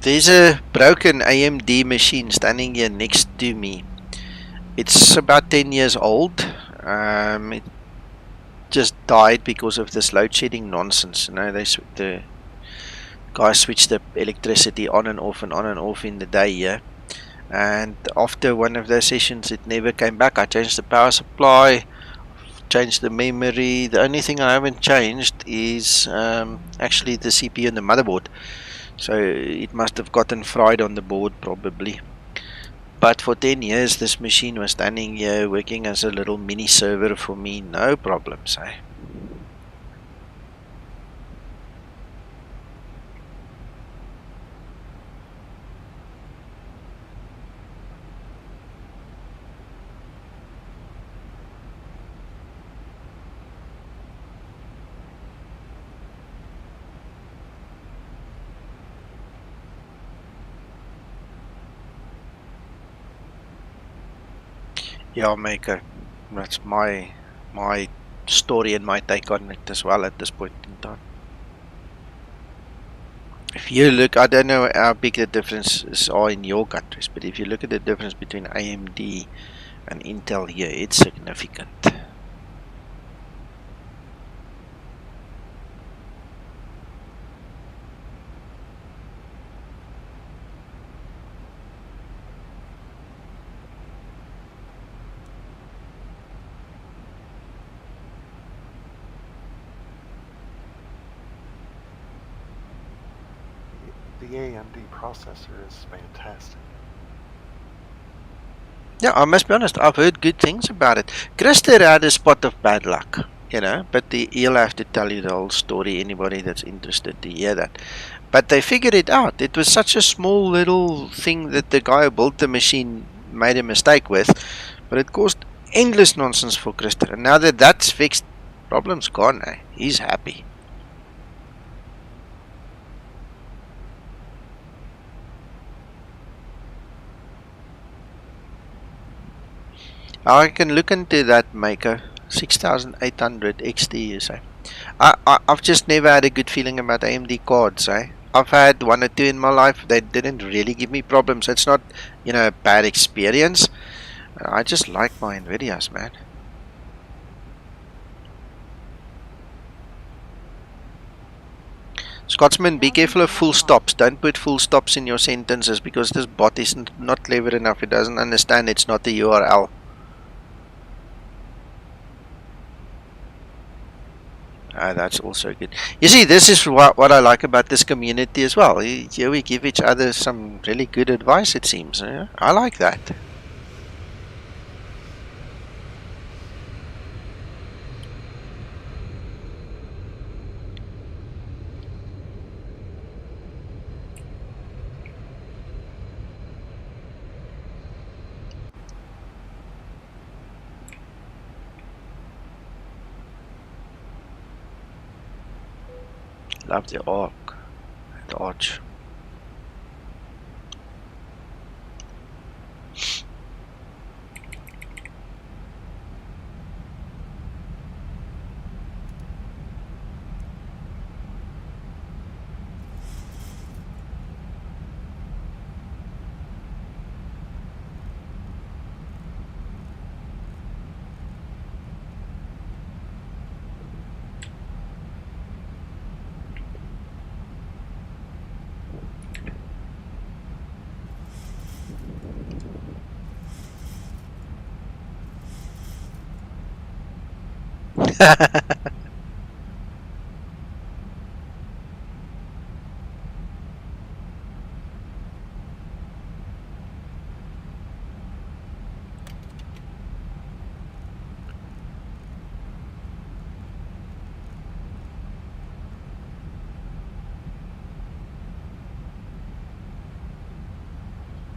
There's a broken AMD machine standing here next to me. It's about 10 years old. It just died because of this load shedding nonsense. You know, the guys switched the electricity on and off in the day here. And after one of those sessions, it never came back. I changed the power supply, changed the memory. The only thing I haven't changed is actually the CPU and the motherboard. So it must have gotten fried on the board probably. But for 10 years this machine was standing here working as a little mini server for me, no problems, eh? Yeah, Maker. That's my story and my take on it as well at this point in time. If you look, I don't know how big the differences are in your countries, but if you look at the difference between AMD and Intel here, it's significant. The AMD processor is fantastic. Yeah, I must be honest, I've heard good things about it. Christer had a spot of bad luck, you know, but he'll have to tell you the whole story, anybody that's interested to hear that. But they figured it out. It was such a small little thing that the guy who built the machine made a mistake with, but it caused endless nonsense for Christer. And now that that's fixed, problem's gone, eh? He's happy. I can look into that, Maker. 6800 XT, you say. I've just never had a good feeling about AMD cards, eh? I've had one or two in my life. They didn't really give me problems. It's not, you know, a bad experience. I just like my Nvidias, man. Scotsman, be careful of full stops. Don't put full stops in your sentences, because this bot is not clever enough. It doesn't understand it's not the URL. That's also good. You see, this is what I like about this community as well. Here we give each other some really good advice, it seems. Yeah? I like that. Love the arc, the arch.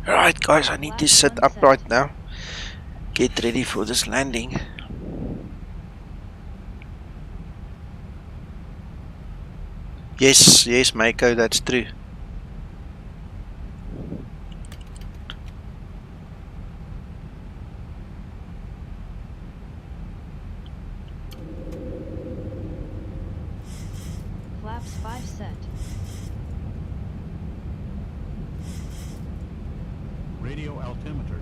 Alright guys, I need to sit upright now. Get ready for this landing. Yes, yes, Mako, that's true. Flaps 5 set. Radio altimeter.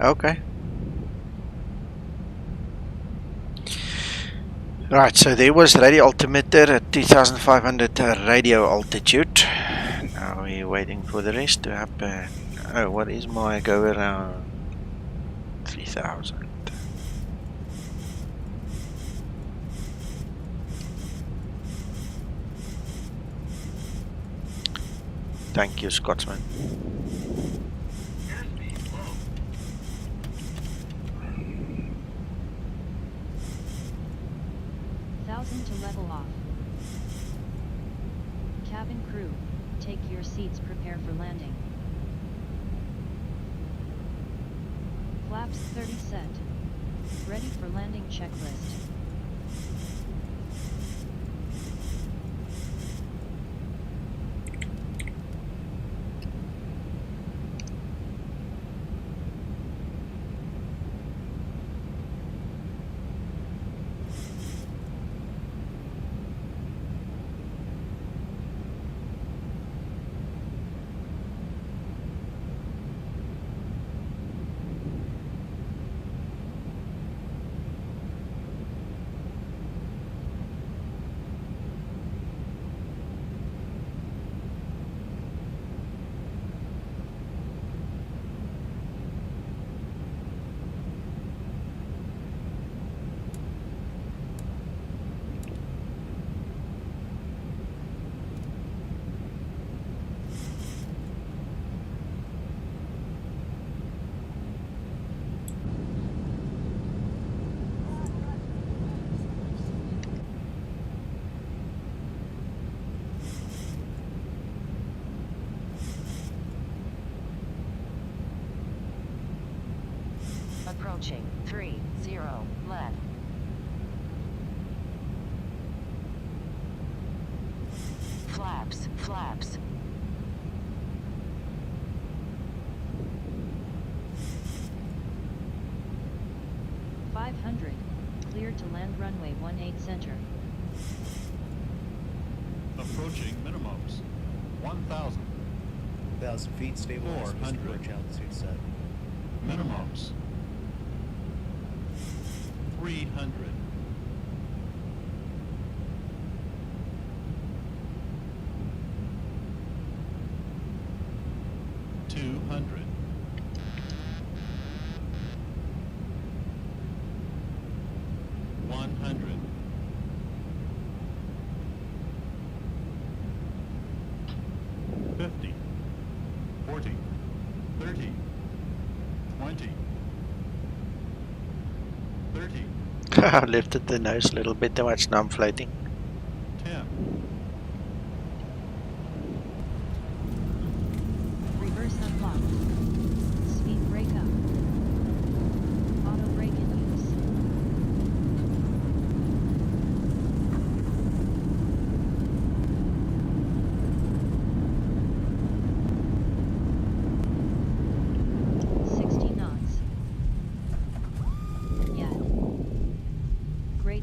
Okay. Right, so there was radio altimeter at 2500 radio altitude. Now we're waiting for the rest to happen. Oh, what is my go around? 3000. Thank you, Scotsman. To level off. Cabin crew, take your seats, prepare for landing. Flaps 30 set. Ready for landing checklist. Approaching 30 left. Flaps. 500. Cleared to land runway 18 center. Approaching minimums. 1,000. 1,000 feet, stabilized, 400. approach altitude set. Minimums. 300. 200. 100. 50. 40. 30. 20. 30. I lifted the nose a little bit too much, now I'm floating. 10. Reverse unlocked. Speed brake up. Auto brake in use.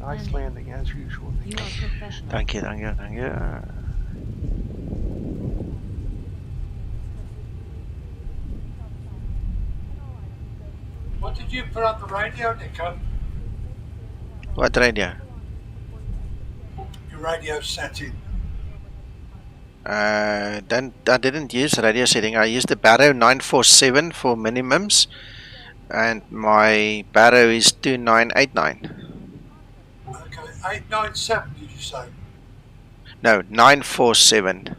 Nice landing as usual. You are professional. Thank you. What did you put on the radio, Nico? What radio? Your radio setting. I didn't use radio setting. I used the Barrow 947 for minimums, and my Barrow is 2989. Okay, 897 did you say? No, 947.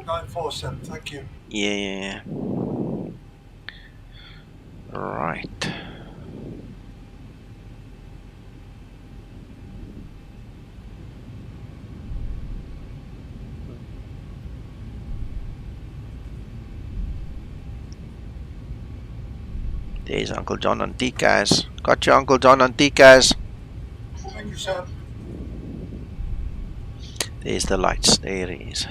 947, thank you. Yeah. Right. There's Uncle John on TCAS. Got you, Uncle John on TCAS. Thank you, sir. There's the lights. There he is.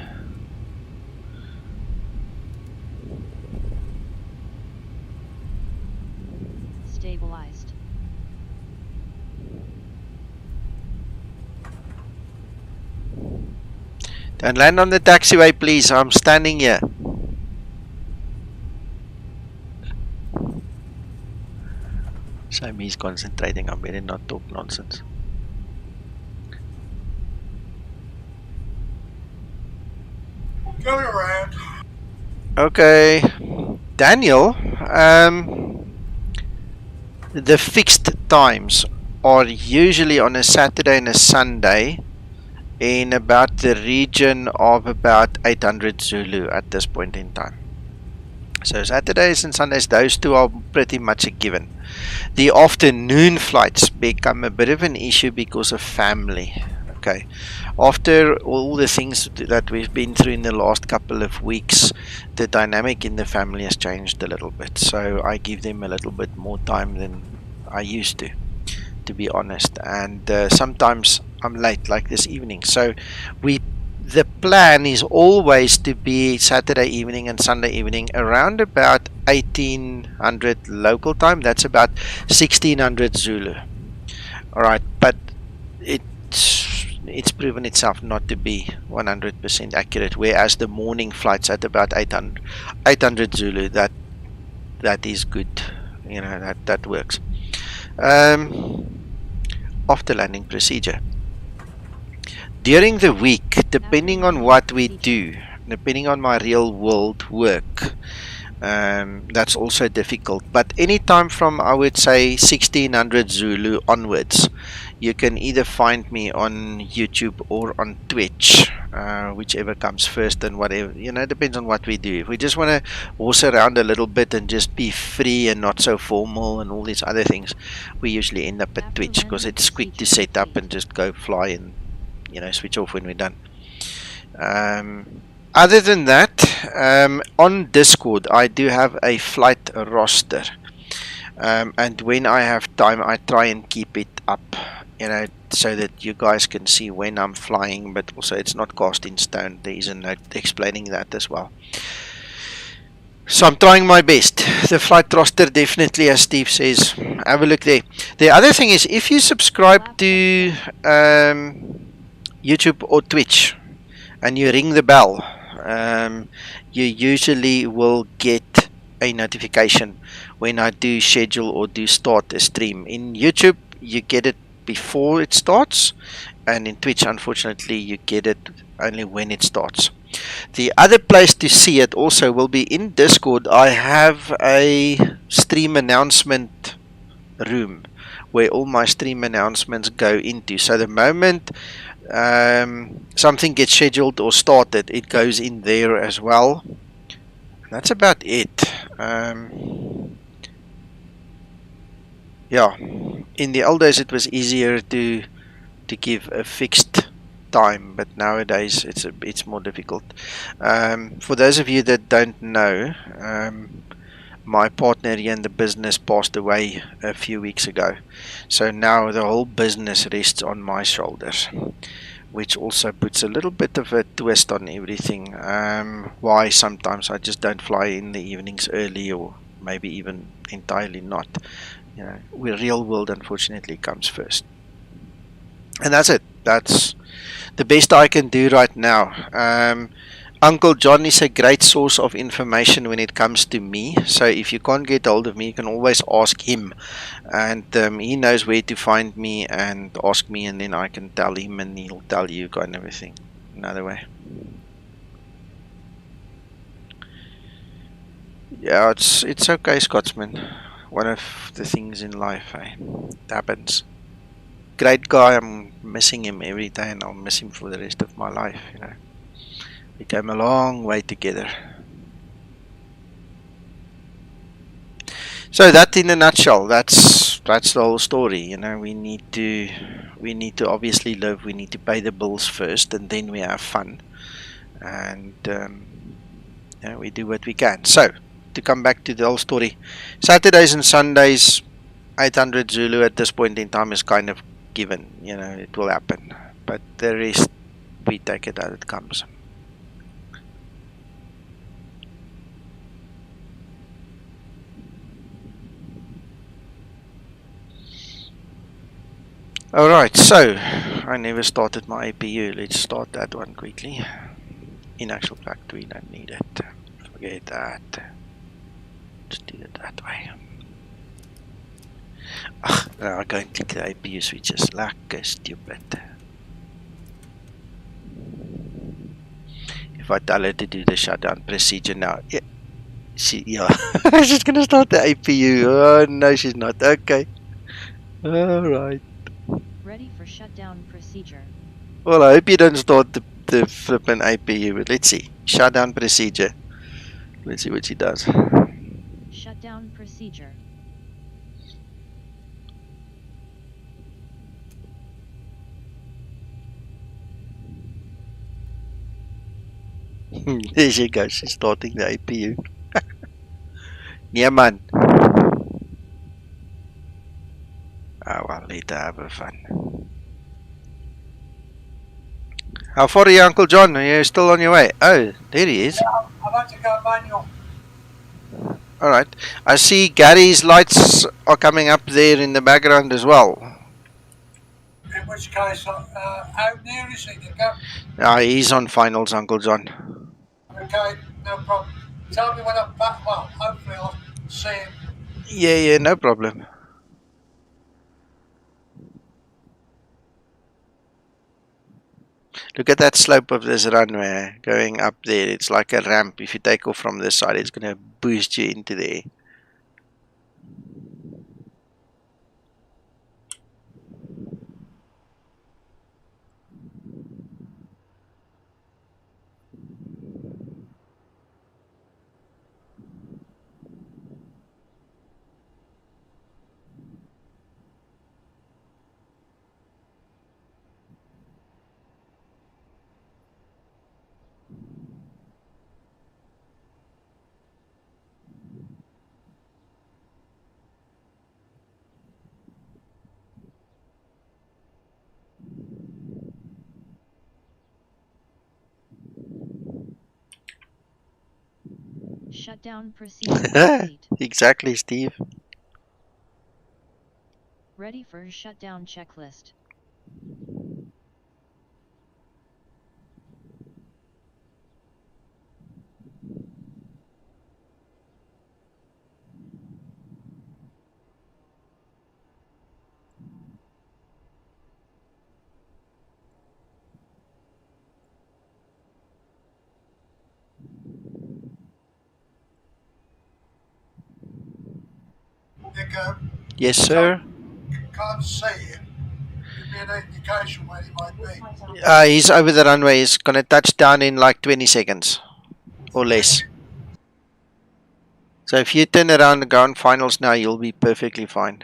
Stabilized. Don't land on the taxiway, please. I'm standing here. So he's concentrating. I better not talk nonsense. Going around. Okay, Daniel. The fixed times are usually on a Saturday and a Sunday in about the region of about 800 Zulu at this point in time. So Saturdays and Sundays, those two are pretty much a given. The afternoon flights become a bit of an issue because of family. Okay, after all the things that we've been through in the last couple of weeks, the dynamic in the family has changed a little bit. So I give them a little bit more time than I used to be honest. And sometimes I'm late, like this evening. So the plan is always to be Saturday evening and Sunday evening around about 1800 local time. That's about 1600 Zulu. Alright, but it's proven itself not to be 100% accurate, whereas the morning flights at about 800 Zulu, that is good, you know, that works. After landing procedure. During the week, depending on what we do, depending on my real world work, that's also difficult. But anytime from, I would say, 1600 Zulu onwards, you can either find me on YouTube or on Twitch, whichever comes first, and whatever, you know, depends on what we do. If we just want to horse around a little bit and just be free and not so formal and all these other things, we usually end up at Twitch because it's quick to set up and just go fly and, you know, switch off when we're done. Other than that, on Discord I do have a flight roster, and when I have time I try and keep it up, you know, so that you guys can see when I'm flying, but also it's not cast in stone. There is a note explaining that as well. So I'm trying my best. The flight roster definitely, as Steve says, have a look there. The other thing is, if you subscribe to YouTube or Twitch and you ring the bell, you usually will get a notification when I do schedule or do start a stream. In YouTube you get it before it starts, and in Twitch unfortunately you get it only when it starts. The other place to see it also will be in Discord. I have a stream announcement room where all my stream announcements go into. So the moment something gets scheduled or started, it goes in there as well. That's about it. Yeah, in the old days it was easier to give a fixed time, but nowadays it's more difficult. For those of you that don't know, my partner here in the business passed away a few weeks ago, so now the whole business rests on my shoulders, which also puts a little bit of a twist on everything. Why sometimes I just don't fly in the evenings early, or maybe even entirely not. You know, real world unfortunately comes first, and that's it. That's the best I can do right now. Uncle John is a great source of information when it comes to me, so if you can't get hold of me, you can always ask him, and he knows where to find me and ask me, and then I can tell him and he'll tell you, kind of a thing. Another way. Yeah, it's okay, Scotsman. One of the things in life, eh? It happens. Great guy. I'm missing him every day, and I'll miss him for the rest of my life. You know, we came a long way together. So that, in a nutshell, that's the whole story. You know, we need to obviously live. We need to pay the bills first, and then we have fun, and you know, we do what we can. So to come back to the whole story, Saturdays and Sundays, 800 Zulu at this point in time is kind of given. You know, it will happen, but the rest we take it as it comes. Alright, so I never started my APU. Let's start that one quickly. In actual fact, we don't need it. Forget that. Just do it that way. Now I go and click the APU switches like stupid. If I tell her to do the shutdown procedure now, yeah, she's gonna start the APU. Oh no, she's not. Okay. Alright. Ready for shutdown procedure. Well, I hope you don't start the flipping APU, but let's see. Shutdown procedure. Let's see what she does. Shutdown procedure. There she goes. She's starting the APU. Yeah, man. Oh, well, let her have her fun. How far are you, Uncle John? Are you still on your way? Oh, there he is. Yeah, I've had to go manual. Alright. I see Gary's lights are coming up there in the background as well. In which case, how near is he to go? He's on finals, Uncle John. Okay, no problem. Tell me when I'm back. Well, hopefully I'll see him. Yeah, no problem. Look at that slope of this runway going up there. It's like a ramp. If you take off from this side, it's going to boost you into there. Shutdown procedure complete. Exactly, Steve. Ready for shutdown checklist. Nico, Yes, sir. can't see him. Give me an indication where he might be. He's over the runway. He's going to touch down in like 20 seconds or less. So if you turn around and go on finals now, you'll be perfectly fine.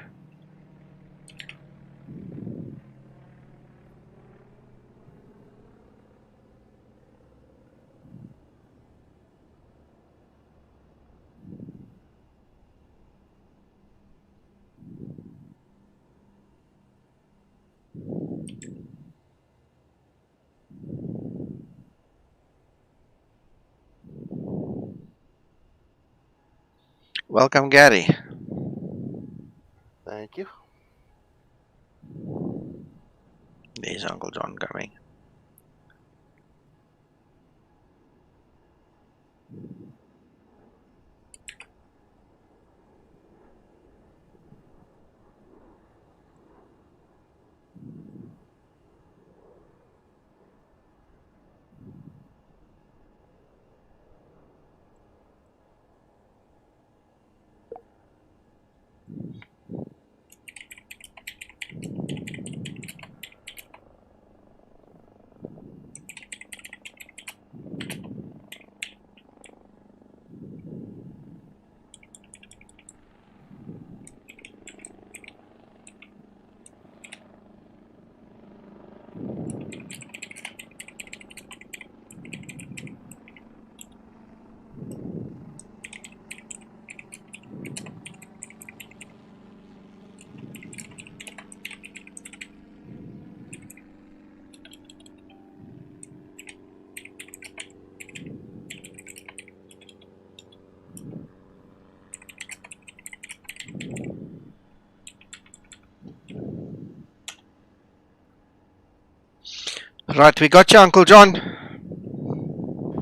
Welcome, Gary. Thank you. There's Uncle John coming. Right, we got you, Uncle John.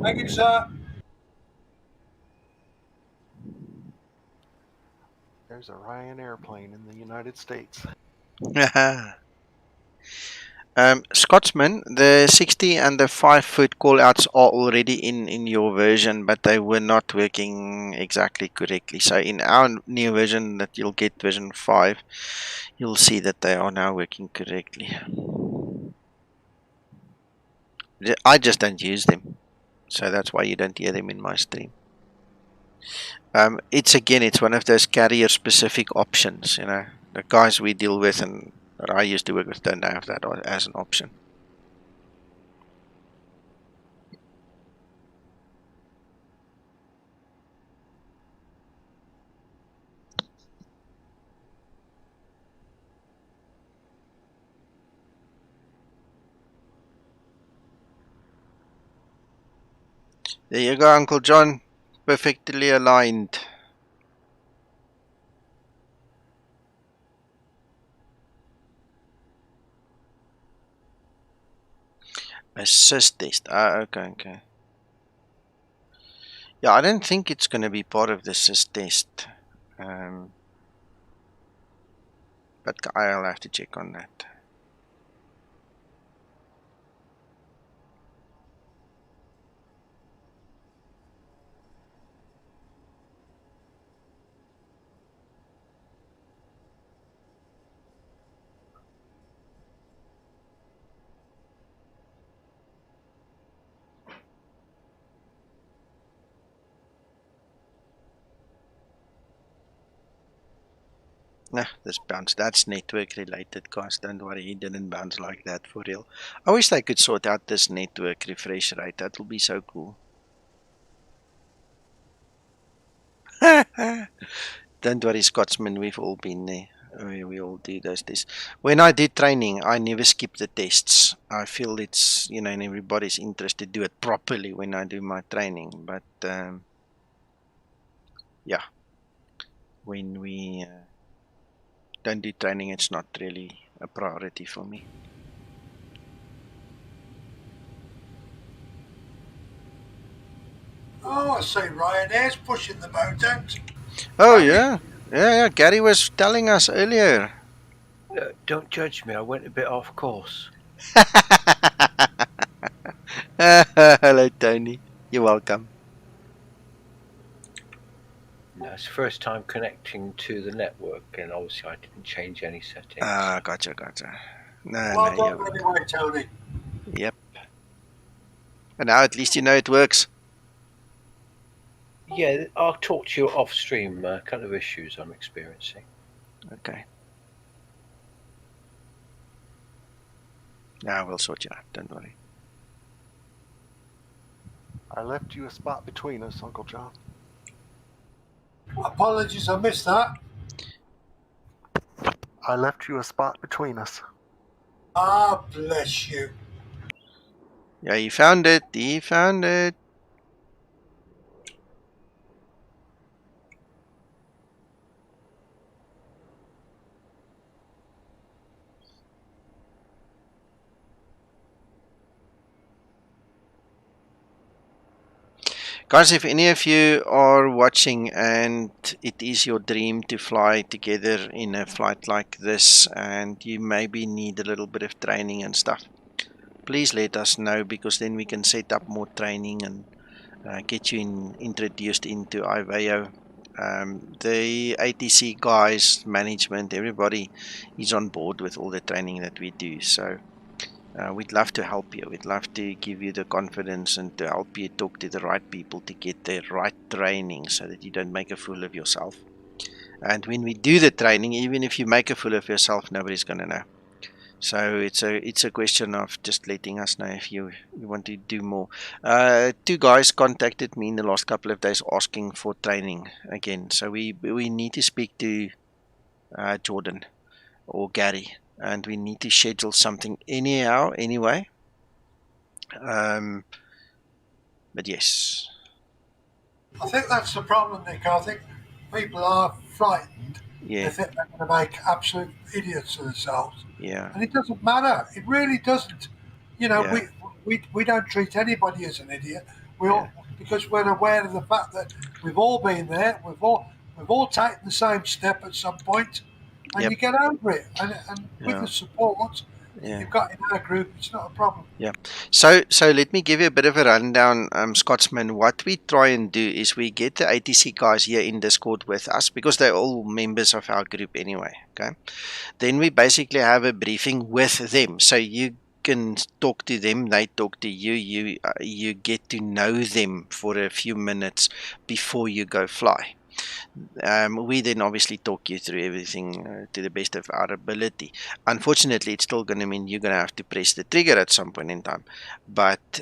Thank you, sir. There's a Ryan airplane in the United States. Scotsman, the 60 and the 5-foot callouts are already in your version, but they were not working exactly correctly. So in our new version that you'll get, version 5, you'll see that they are now working correctly. I just don't use them, so that's why you don't hear them in my stream. It's one of those carrier specific options, you know. The guys we deal with and that I used to work with don't have that as an option. There you go, Uncle John. Perfectly aligned. Assist test. Okay. Yeah, I don't think it's going to be part of the assist test. But I'll have to check on that. Nah, this bounce. That's network related, guys. Don't worry, he didn't bounce like that for real. I wish they could sort out this network refresh rate. That will be so cool. Don't worry, Scotsman. We've all been there. We all do those tests. When I do training, I never skip the tests. I feel it's, in everybody's interest to do it properly when I do my training. But, yeah, when we don't do training, it's not really a priority for me. Oh, I see Ryanair's pushing the boat out. Oh, yeah. Yeah, Gary was telling us earlier. Don't judge me, I went a bit off course. Hello, Tony. You're welcome. No, it's the first time connecting to the network, and obviously I didn't change any settings. Gotcha. No, Well done anyway, Tony. Yep. And now at least you know it works. Yeah, I'll talk to you off stream, kind of issues I'm experiencing. Okay. Now we'll sort you out, don't worry. I left you a spot between us, Uncle John. Apologies, I missed that. I left you a spot between us. Ah, bless you. Yeah, he found it. Guys, if any of you are watching and it is your dream to fly together in a flight like this and you maybe need a little bit of training and stuff, please let us know, because then we can set up more training and get you introduced into IVAO. The ATC guys, management, everybody is on board with all the training that we do. So we'd love to help you. We'd love to give you the confidence and to help you talk to the right people to get the right training so that you don't make a fool of yourself. And when we do the training, even if you make a fool of yourself, nobody's going to know. So it's a question of just letting us know if you want to do more. 2 guys contacted me in the last couple of days asking for training again. So we need to speak to Jordan or Gary, and we need to schedule something anyway. But yes. I think that's the problem, Nick. I think people are frightened. Yeah. They think they're going to make absolute idiots of themselves. Yeah. And it doesn't matter. It really doesn't. you know, Yeah. we don't treat anybody as an idiot. We all, because we're aware of the fact that we've all been there. We've all taken the same step at some point, and Yep. you get over it. And with Yeah. the support that Yeah. you've got in our group, it's not a problem. Yeah. So let me give you a bit of a rundown, Scotsman. What we try and do is we get the ATC guys here in Discord with us because they're all members of our group anyway. Okay. Then we basically have a briefing with them. So you can talk to them, they talk to you. You get to know them for a few minutes before you go fly. We then obviously talk you through everything to the best of our ability. Unfortunately, it's still going to mean you're going to have to press the trigger at some point in time. But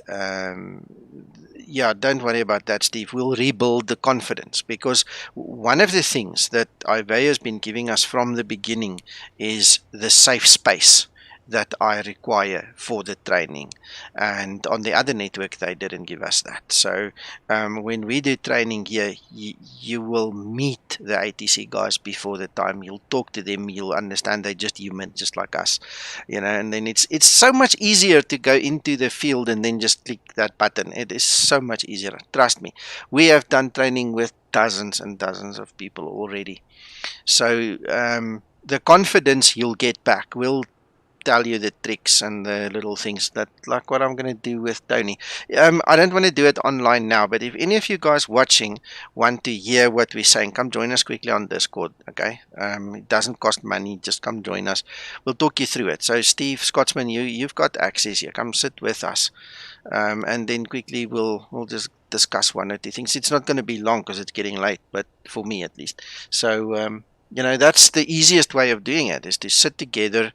yeah, don't worry about that, Steve. We'll rebuild the confidence, because one of the things that IVA has been giving us from the beginning is the safe space that I require for the training, and on the other network they didn't give us that. So when we do training here, you will meet the ATC guys before the time. You'll talk to them, you'll understand they're just human, just like us, you know. And then it's so much easier to go into the field and then just click that button. It is so much easier, trust me. We have done training with dozens and dozens of people already, so the confidence you'll get back will tell you the tricks and the little things, that like what I'm going to do with Tony. I don't want to do it online now, but if any of you guys watching want to hear what we're saying, come join us quickly on Discord, okay? It doesn't cost money, just come join us. We'll talk you through it. So Steve, Scotsman, you've got access here. Come sit with us, and then quickly we'll just discuss one or two things. It's not going to be long because it's getting late, but for me at least. So you know, that's the easiest way of doing it, is to sit together,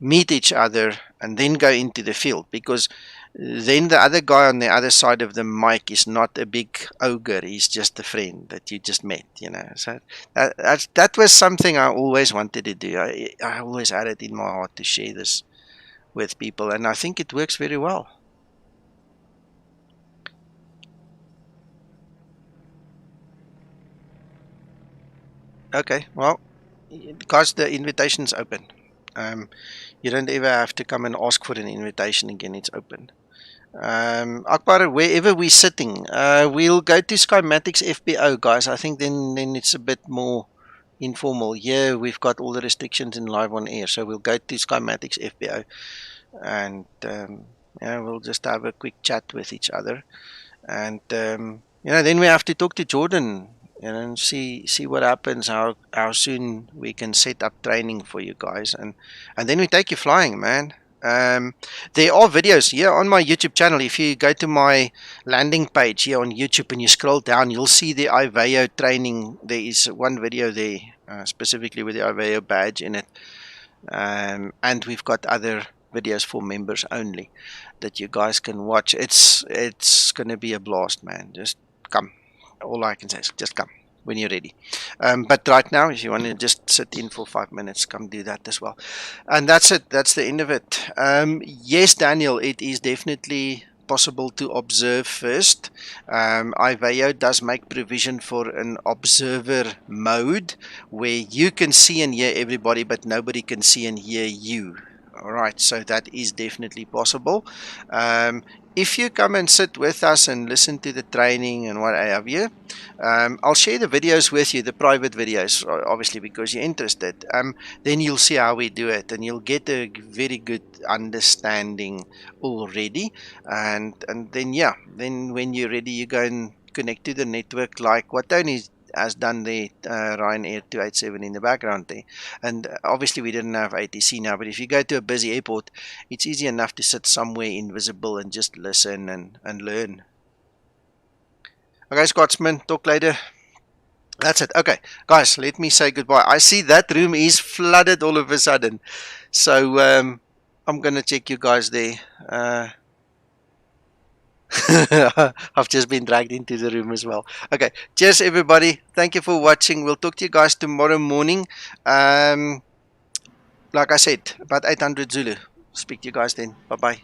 meet each other, and then go into the field, because then the other guy on the other side of the mic is not a big ogre, he's just a friend that you just met, you know. So that was something I always wanted to do. I always had it in my heart to share this with people, and I think it works very well. Okay, well, guys, the invitation's open. You don't ever have to come and ask for an invitation again. It's open. Akbar, wherever we're sitting, we'll go to Skymatix FBO, guys. I think then it's a bit more informal. Here we've got all the restrictions in live on air, so we'll go to Skymatix FBO, and yeah, we'll just have a quick chat with each other, and you know, then we have to talk to Jordan, you know, and see what happens, how soon we can set up training for you guys, and then we take you flying, man. There are videos here on my YouTube channel. If you go to my landing page here on YouTube and you scroll down, you'll see the IVAO training. There is one video there specifically with the IVAO badge in it, and we've got other videos for members only that you guys can watch. It's gonna be a blast, man. Just come. All I can say is just come when you're ready. But right now, if you want to just sit in for 5 minutes, come do that as well. And that's it. That's the end of it. Yes, Daniel, it is definitely possible to observe first. IVAO does make provision for an observer mode where you can see and hear everybody, but nobody can see and hear you. All right, so that is definitely possible. If you come and sit with us and listen to the training and what have you, I'll share the videos with you, the private videos, obviously, because you're interested. Then you'll see how we do it, and you'll get a very good understanding already. And then, yeah, then when you're ready, you go and connect to the network, like what Tony has done the Ryanair 287 in the background there. And obviously we didn't have ATC now, but if you go to a busy airport, it's easy enough to sit somewhere invisible and just listen and learn. Okay, Scotsman, talk later. That's it. Okay, guys, let me say goodbye. I see that room is flooded all of a sudden, so I'm gonna check you guys there. I've just been dragged into the room as well. Okay, cheers everybody. Thank you for watching. We'll talk to you guys tomorrow morning. Like I said, about 800 Zulu. Speak to you guys then. Bye-bye.